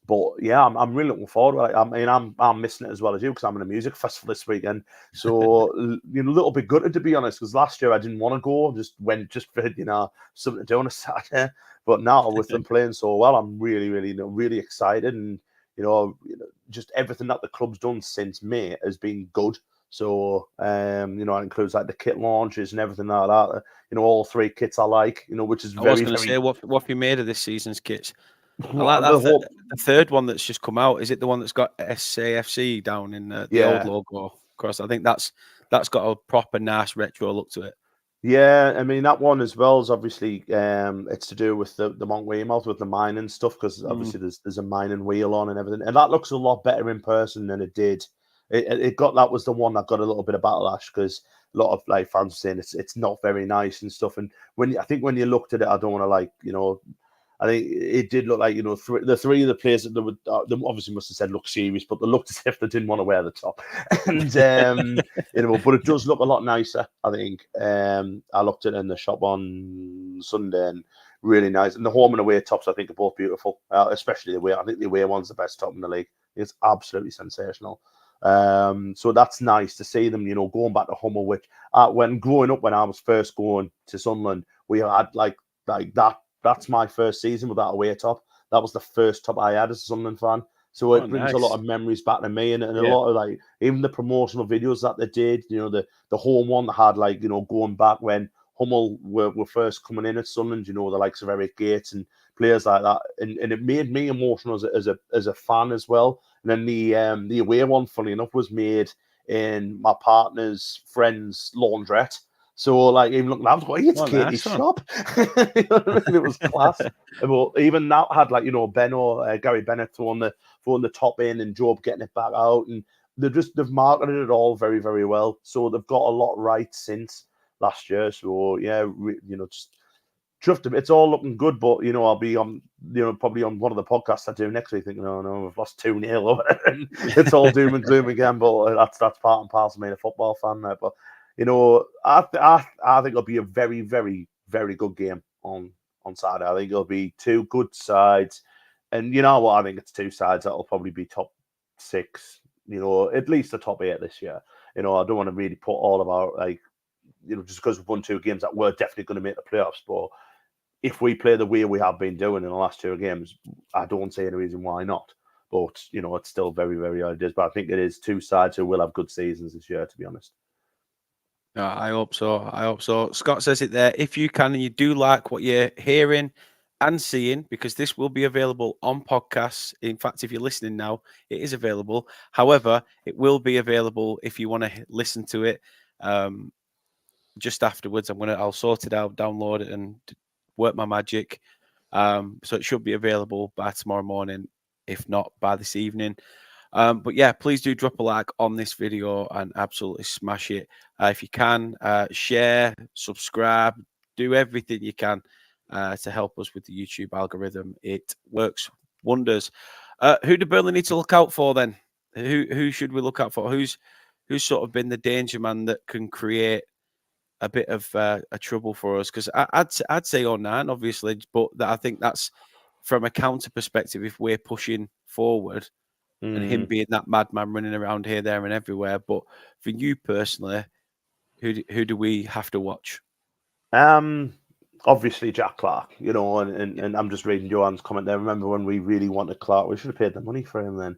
Speaker 2: But yeah, I'm really looking forward to it. I'm missing it as well as you because I'm in a music festival this weekend. So a little bit gutted, to be honest, because last year I didn't want to go. Just went just for something to do on a Saturday. But now with them playing so well, I'm really, really, really excited, and just everything that the club's done since May has been good. So it includes like the kit launches and everything like that. All three kits I like. Which is very.
Speaker 1: I was going to say, what have you made of this season's kits? I like that. The third one that's just come out. Is it the one that's got SAFC down in the old logo? Of course, I think that's got a proper nice retro look to it.
Speaker 2: Yeah, I mean that one as well is obviously it's to do with the Mont Weymouth with the mining stuff because obviously there's a mining wheel on and everything, and that looks a lot better in person than it did. That was the one that got a little bit of backlash because a lot of fans were saying it's not very nice and stuff. And when you looked at it, I don't want to I think it did look like the three of the players that they obviously must have said look serious, but they looked as if they didn't want to wear the top. And but it does look a lot nicer. I think I looked at it in the shop on Sunday and really nice. And the home and away tops I think are both beautiful, especially the away. I think the away one's the best top in the league. It's absolutely sensational. So that's nice to see them, going back to Hummel, which when growing up when I was first going to Sunderland, we had like that. That's my first season with that away top. That was the first top I had as a Sunderland fan. So it brings a lot of memories back to me and a lot of even the promotional videos that they did, the home one that had going back when Hummel were first coming in at Sunderland, you know, the likes of Eric Gates and players like that, and it made me emotional as a fan as well. And then the away one, funny enough, was made in my partner's friend's laundrette. So like even looking out, it's Katie's shop. You know what I mean? It was class. But even that had like, you know, Gary Bennett throwing the top in and Job getting it back out, and they've marketed it all very, very well. So they've got a lot right since last year. So yeah, you know, just chuffed him. It's all looking good, but you know, I'll be on, you know, probably on one of the podcasts I do next week thinking, oh no, we've lost 2-0 and it's all doom and gloom again. But that's part and parcel of being a football fan there. But you know, I think it'll be a very, very, very good game on Saturday. I think it'll be two good sides, and you know what? I think it's two sides that'll probably be top 6. You know, at least the top 8 this year. You know, I don't want to really put all of our, like, you know, just because we've won 2 games that we're definitely going to make the playoffs. But if we play the way we have been doing in the last 2 games, I don't see any reason why not. But you know, it's still very, very early days. But I think it is two sides who will have good seasons this year, to be honest.
Speaker 1: I hope so. I hope so. Scott says it there. If you can and you do like what you're hearing and seeing, because this will be available on podcasts. In fact, if you're listening now, it is available. However, it will be available if you want to listen to it just afterwards. I'll sort it out, download it, and work my magic. So it should be available by tomorrow morning, if not by this evening. But yeah, please do drop a like on this video and absolutely smash it. If you can, share, subscribe, do everything you can to help us with the YouTube algorithm. It works wonders. Who do Burnley need to look out for then? Who should we look out for? Who's sort of been the danger man that can create a bit of a trouble for us? Because I'd say Onan, obviously, but I think that's from a counter perspective. If we're pushing forward, and him being that madman running around here, there, and everywhere. But for you personally, who do we have to watch?
Speaker 2: Obviously Jack Clark, you know, and I'm just reading Joanne's comment there. Remember when we really wanted Clark? We should have paid the money for him then.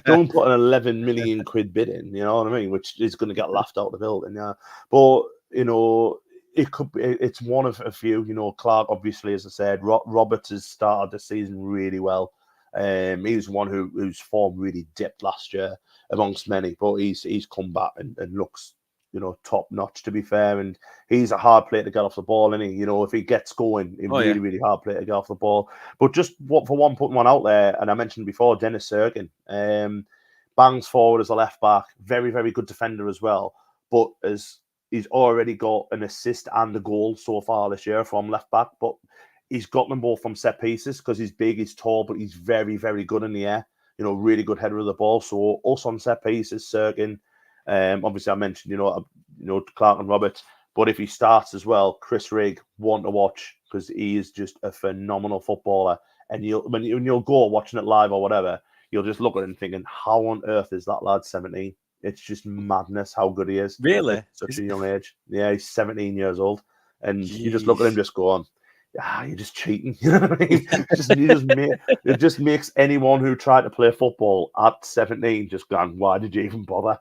Speaker 2: don't put an 11 million quid bid in, you know what I mean? Which is going to get laughed out of the building, yeah. But you know, it's one of a few. You know, Clark, obviously, as I said, Roberts has started the season really well. He's one whose form really dipped last year amongst many, but he's come back and looks, you know, top notch, to be fair. And he's a hard player to get off the ball, isn't he? You know, if he gets going, really hard player to get off the ball. But just putting one out there, and I mentioned before, Dennis Serkin, bangs forward as a left back, very, very good defender as well. But he's already got an assist and a goal so far this year from left back, but he's got them both from set pieces because he's big, he's tall, but he's very, very good in the air. You know, really good header of the ball. So also on set pieces, Serkin. Obviously, I mentioned, you know, Clark and Roberts. But if he starts as well, Chris Rigg, one to watch because he is just a phenomenal footballer. And when you'll go watching it live or whatever, you'll just look at him thinking, how on earth is that lad 17? It's just madness how good he is.
Speaker 1: Really?
Speaker 2: At such a young age. Yeah, he's 17 years old. And you just look at him just go on. You're just cheating. You know what I mean? It just makes anyone who tried to play football at 17 just going, why did you even bother?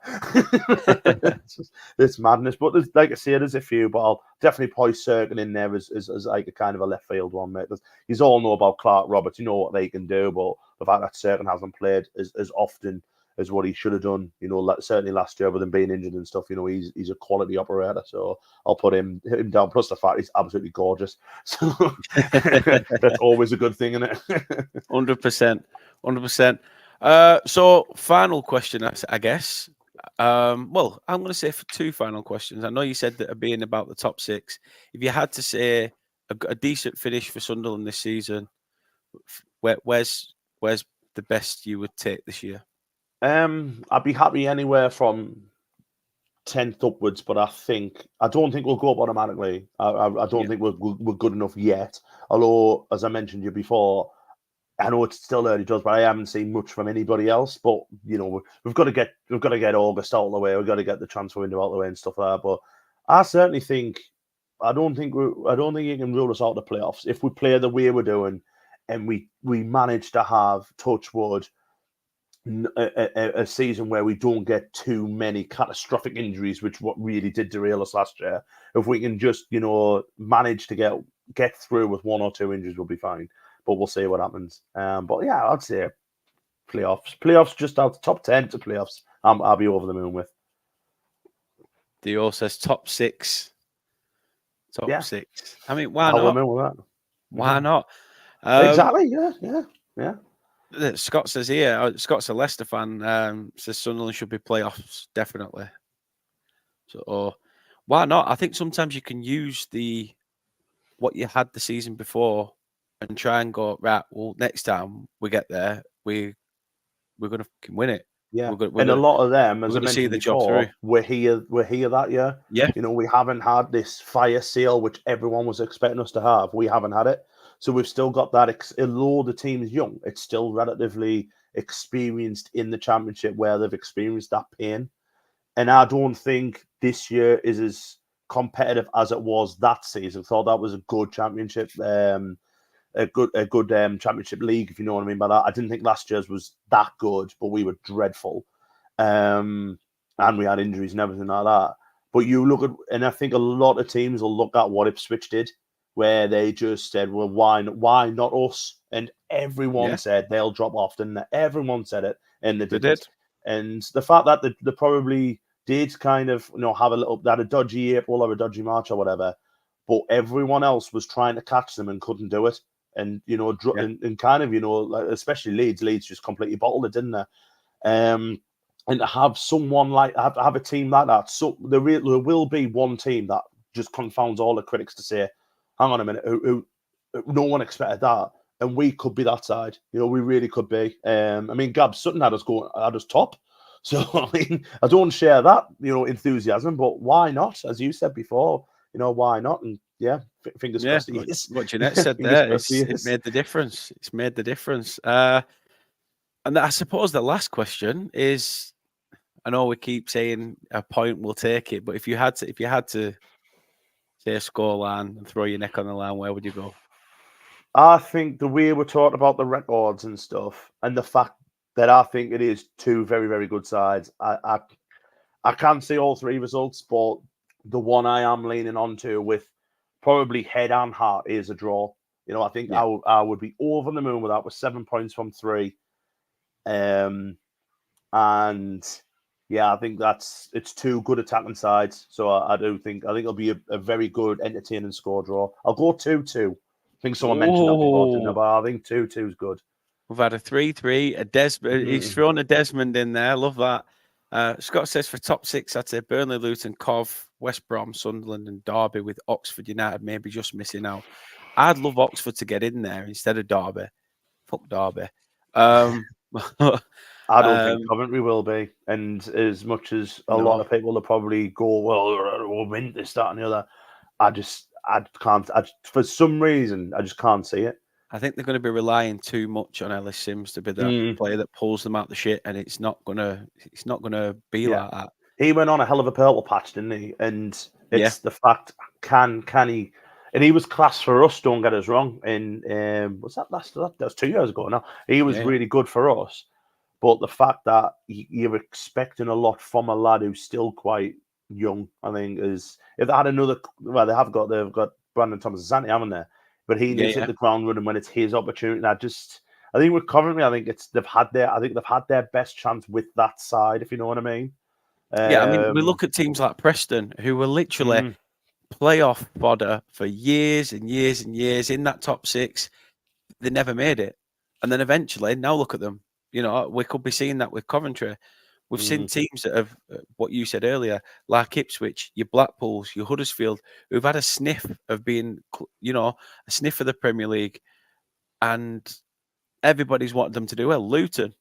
Speaker 2: it's madness. But there's, like I say, there's a few, but I'll definitely point Serkin in there as like a kind of a left field one, mate. You all know about Clark Roberts, you know what they can do, but the fact that Serkin hasn't played as often as what he should have done, you know, certainly last year with him being injured and stuff, you know, he's a quality operator. So I'll put him down. Plus the fact he's absolutely gorgeous. So that's always a good thing, isn't it?
Speaker 1: 100%. 100%. So final question, I guess. Well, I'm going to say for 2 final questions. I know you said that being about the top 6. If you had to say a decent finish for Sunderland this season, where's the best you would take this year?
Speaker 2: I'd be happy anywhere from 10th upwards, but I don't think we'll go up automatically. I don't think we're good enough yet. Although, as I mentioned you before, I know it's still early does, but I haven't seen much from anybody else. But you know, we've got to get August out of the way. We've got to get the transfer window out of the way and stuff like that. But I certainly think I don't think you can rule us out of the playoffs if we play the way we're doing, and we manage to have touch wood a season where we don't get too many catastrophic injuries, which what really did derail us last year. If we can just, manage to get through with 1 or 2 injuries, we'll be fine. But we'll see what happens. But yeah, I'd say playoffs just out the top 10 to playoffs. I'll be over the moon with.
Speaker 1: Dio says top 6. Top 6. I mean, why
Speaker 2: I'll
Speaker 1: not?
Speaker 2: remember that.
Speaker 1: Why not?
Speaker 2: Exactly. Yeah.
Speaker 1: Scott says here, Scott's a Leicester fan, says Sunderland should be playoffs, definitely. So, why not? I think sometimes you can use what you had the season before and try and go, right, well, next time we get there, we're going to win it.
Speaker 2: Yeah,
Speaker 1: we're
Speaker 2: and a lot of them, as I
Speaker 1: see
Speaker 2: mentioned
Speaker 1: the job through.
Speaker 2: before, we're here that year.
Speaker 1: Yeah.
Speaker 2: We haven't had this fire sale, which everyone was expecting us to have. We haven't had it. So we've still got that, although the team's young, it's still relatively experienced in the Championship where they've experienced that pain. And I don't think this year is as competitive as it was that season. Thought that was a good Championship, a good Championship league, if you know what I mean by that. I didn't think last year's was that good, but we were dreadful. And we had injuries and everything like that. But you look at, and I think a lot of teams will look at what Ipswich did, where they just said, well, why not us? And everyone said they'll drop off, didn't they? Everyone said it, and they did. And the fact that they probably did kind of, have a dodgy April or a dodgy March or whatever, but everyone else was trying to catch them and couldn't do it. And, and kind of, like, especially Leeds just completely bottled it, didn't they? And to have someone have a team like that, so there will be one team that just confounds all the critics to say, hang on a minute, who no one expected that, and we could be that side. We really could be. I mean, Gab Sutton had us top, so I mean, I don't share that enthusiasm, but why not? As you said before, why not? And yeah, fingers crossed.
Speaker 1: What Jeanette said there, it made the difference. It's made the difference. And I suppose the last question is, I know we keep saying a point, we'll take it, but if you had to say a scoreline and throw your neck on the line, where would you go?
Speaker 2: I think the way we're talking about the records and stuff, and the fact that I think it is 2 very, very good sides. I can't see all 3 results, but the one I am leaning on to with probably head and heart is a draw. I think I would be over the moon with that, with 7 points from 3. And yeah, I think it's 2 good attacking sides. So I think it'll be a very good, entertaining score draw. I'll go 2-2. I think someone mentioned that before, didn't they? But I think 2-2 is good.
Speaker 1: We've had a 3-3. A Desmond. He's thrown a Desmond in there. Love that. Scott says for top 6, I'd say Burnley, Luton, Cov, West Brom, Sunderland, and Derby, with Oxford United maybe just missing out. I'd love Oxford to get in there instead of Derby. Fuck Derby.
Speaker 2: I don't think Coventry will be. And as much as a lot of people will probably go, well, we'll win this, that, and the other, I can't. For some reason, I just can't see it.
Speaker 1: I think they're going to be relying too much on Ellis Sims to be the player that pulls them out the shit, and it's not going to be like that.
Speaker 2: He went on a hell of a purple patch, didn't he? And it's the fact, can he? And he was class for us. Don't get us wrong. And was that was 2 years ago now? He was really good for us. But the fact that you're expecting a lot from a lad who's still quite young, I think, is, if they had another, well, they've got Brandon Thomas and Santi, haven't they? But he needs to hit the ground running when it's his opportunity. I think with Coventry, I think they've had their best chance with that side, if you know what I mean.
Speaker 1: I mean, we look at teams like Preston, who were literally playoff fodder for years and years and years in that top 6. They never made it, and then eventually, now look at them. We could be seeing that with Coventry. We've seen teams that have, what you said earlier, like Ipswich, your Blackpools, your Huddersfield, who've had a sniff of being, a sniff of the Premier League, and everybody's wanted them to do well. Luton,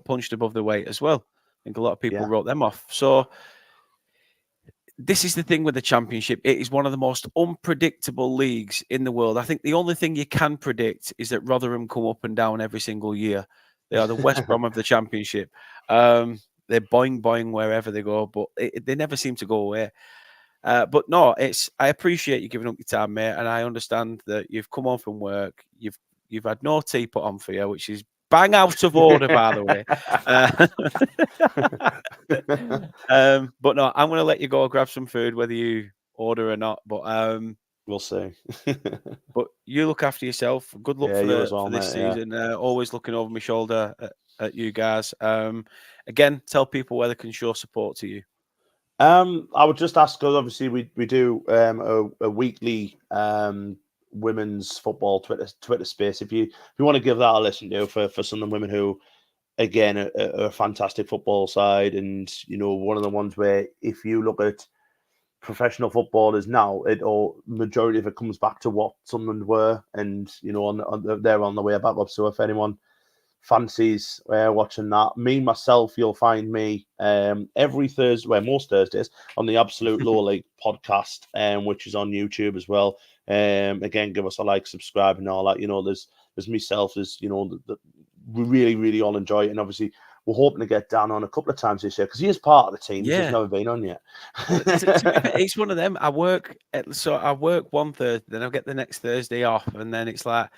Speaker 1: punched above the weight as well. I think a lot of people wrote them off. So this is the thing with the Championship. It is one of the most unpredictable leagues in the world. I think the only thing you can predict is that Rotherham come up and down every single year. They are the West Brom of the Championship. They're boing wherever they go, but they never seem to go away. But no, I appreciate you giving up your time, mate, and I understand that you've come home from work. You've had no tea put on for you, which is bang out of order, by the way. But no, I'm going to let you go grab some food, whether you order or not. But
Speaker 2: we'll see.
Speaker 1: But you look after yourself. Good luck for
Speaker 2: you as well,
Speaker 1: for this
Speaker 2: mate,
Speaker 1: season. Always looking over my shoulder at you guys. Again, tell people where they can show support to you.
Speaker 2: I would just ask, because obviously we do a weekly women's football Twitter space. If you want to give that a listen to for Sunderland women, who again are a fantastic football side, and one of the ones where if you look at professional footballers now, majority of it comes back to what Sunderland were, and they're on the way back up. So if anyone fancies watching that, myself, you'll find me every Thursday, most Thursdays, on the Absolute Low League podcast, which is on YouTube as well. Again, give us a like, subscribe, and all that. There's myself, there's we really all enjoy it, and obviously we're hoping to get Dan on a couple of times this year, because he is part of the team. He's just never been on yet.
Speaker 1: It's one of them. I work one Thursday, then I'll get the next Thursday off, and then it's like.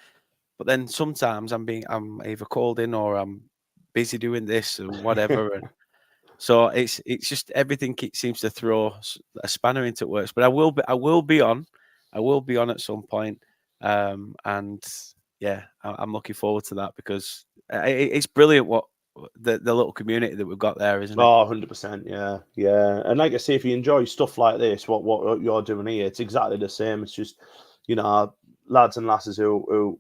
Speaker 1: But then sometimes I'm either called in or I'm busy doing this or whatever, and so it's just everything seems to throw a spanner into it works. But I will be on at some point, and yeah, I'm looking forward to that, because it's brilliant what the little community that we've got there, isn't it?
Speaker 2: Oh, 100%, yeah. And like I say, if you enjoy stuff like this, what you're doing here, it's exactly the same. It's just lads and lasses who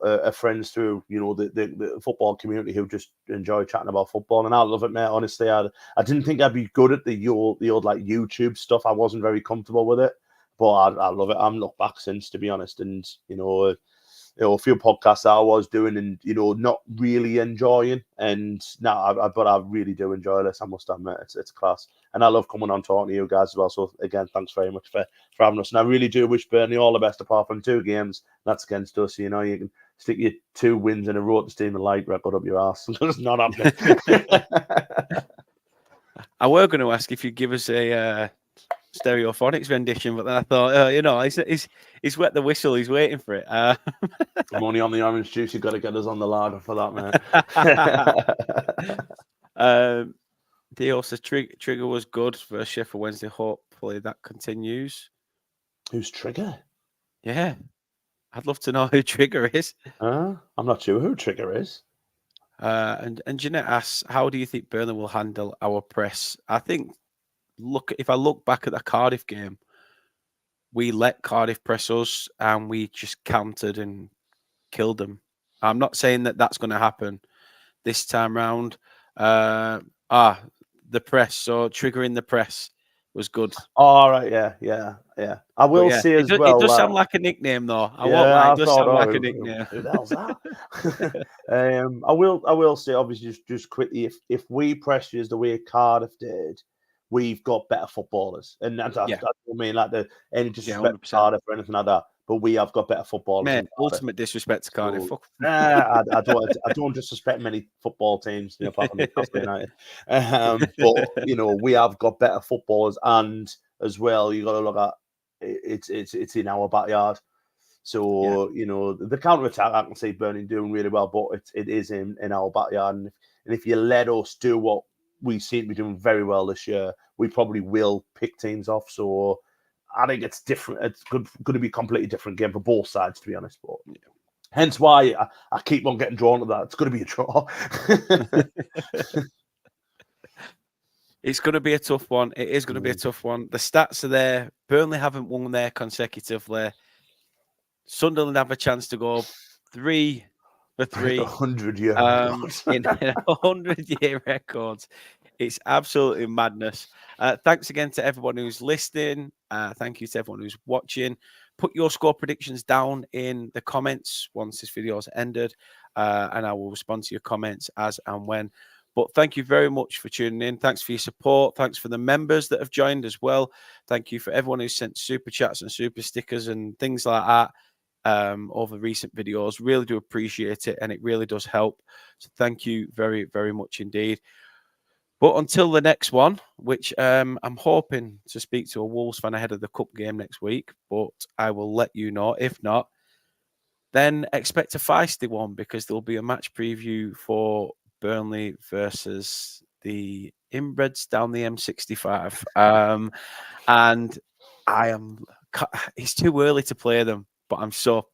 Speaker 2: are friends through the football community, who just enjoy chatting about football, and I love it, mate. Honestly, I didn't think I'd be good at the old like YouTube stuff. I wasn't very comfortable with it, but I love it. I'm looked back since, to be honest, and a few podcasts that I was doing and not really enjoying, and now but I really do enjoy this. I must admit, it's class, and I love coming on talking to you guys as well. So again, thanks very much for having us, and I really do wish Burnley all the best, apart from 2 games that's against us. You can stick your 2 wins in a row to Steam and Light record up your ass. It's not happening.
Speaker 1: I were going to ask if you'd give us a Stereophonics rendition, but then I thought, he's wet the whistle, he's waiting for it.
Speaker 2: I'm only on the orange juice. You've got to get us on the lager for that,
Speaker 1: man. Dio says Trigger was good for Sheffield Wednesday. Hopefully that continues.
Speaker 2: Who's Trigger?
Speaker 1: Yeah, I'd love to know who Trigger is.
Speaker 2: I'm not sure who Trigger is.
Speaker 1: And Jeanette asks, how do you think Burnley will handle our press? I think, if I look back at the Cardiff game, we let Cardiff press us and we just countered and killed them. I'm not saying that that's going to happen this time round. The press, so triggering the press was good.
Speaker 2: All right, yeah. I will say as well.
Speaker 1: It does sound like a nickname, though. I won't lie, it does sound like a nickname.
Speaker 2: Who the hell's that? I will say, obviously, just quickly, if we press you the way Cardiff did, we've got better footballers, and I don't mean like any disrespect to Cardiff or anything like that, but we have got better footballers.
Speaker 1: Mate, ultimate disrespect to Cardiff.
Speaker 2: So, I don't disrespect many football teams, apart from Newcastle United. But we have got better footballers, and as well, you got to look at it's in our backyard. So the counter attack, I can see Burnley doing really well, but it is in our backyard, and if you let us do what we seem to be doing very well this year, we probably will pick teams off. So I think it's different. It's going to be a completely different game for both sides, to be honest. But hence why I keep on getting drawn to that. It's going to be a draw.
Speaker 1: It's going to be a tough one. It is going to be a tough one. The stats are there. Burnley haven't won there consecutively. Sunderland have a chance to go 3 for 3.
Speaker 2: 100-year
Speaker 1: in 100-year records. It's absolutely madness. Thanks again to everyone who's listening. Thank you to everyone who's watching. Put your score predictions down in the comments once this video has ended, and I will respond to your comments as and when. But thank you very much for tuning in. Thanks for your support. Thanks for the members that have joined as well. Thank you for everyone who sent super chats and super stickers and things like that over recent videos. Really do appreciate it, and it really does help. So thank you very, very much indeed. But until the next one, which I'm hoping to speak to a Wolves fan ahead of the Cup game next week, but I will let you know. If not, then expect a feisty one, because there'll be a match preview for Burnley versus the Inbreds down the M65. And it's too early to play them, but I'm so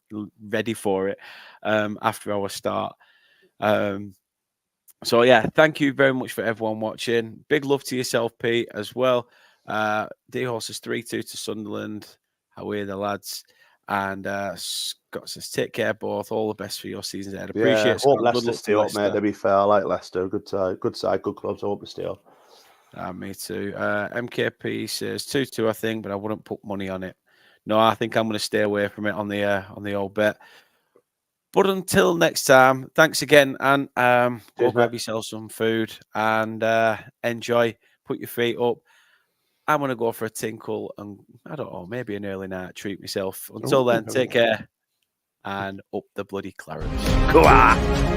Speaker 1: ready for it after our start. So yeah, thank you very much for everyone watching. Big love to yourself, Pete, as well. D-Horses 3-2 to Sunderland. How are the lads? And Scott says, take care, both. All the best for your season ahead. Appreciate it.
Speaker 2: Hope
Speaker 1: Scott.
Speaker 2: Leicester stay up, mate. To be fair, I like Leicester. Good side, good clubs. I hope they stay up.
Speaker 1: Me too. MKP says 2-2, I think, but I wouldn't put money on it. No, I think I'm going to stay away from it on the old bet. But until next time, thanks again, and go grab yourself some food and enjoy. Put your feet up. I'm going to go for a tinkle and, I don't know, maybe an early night treat myself. Until then, take care and up the bloody Clarence.
Speaker 2: Go on.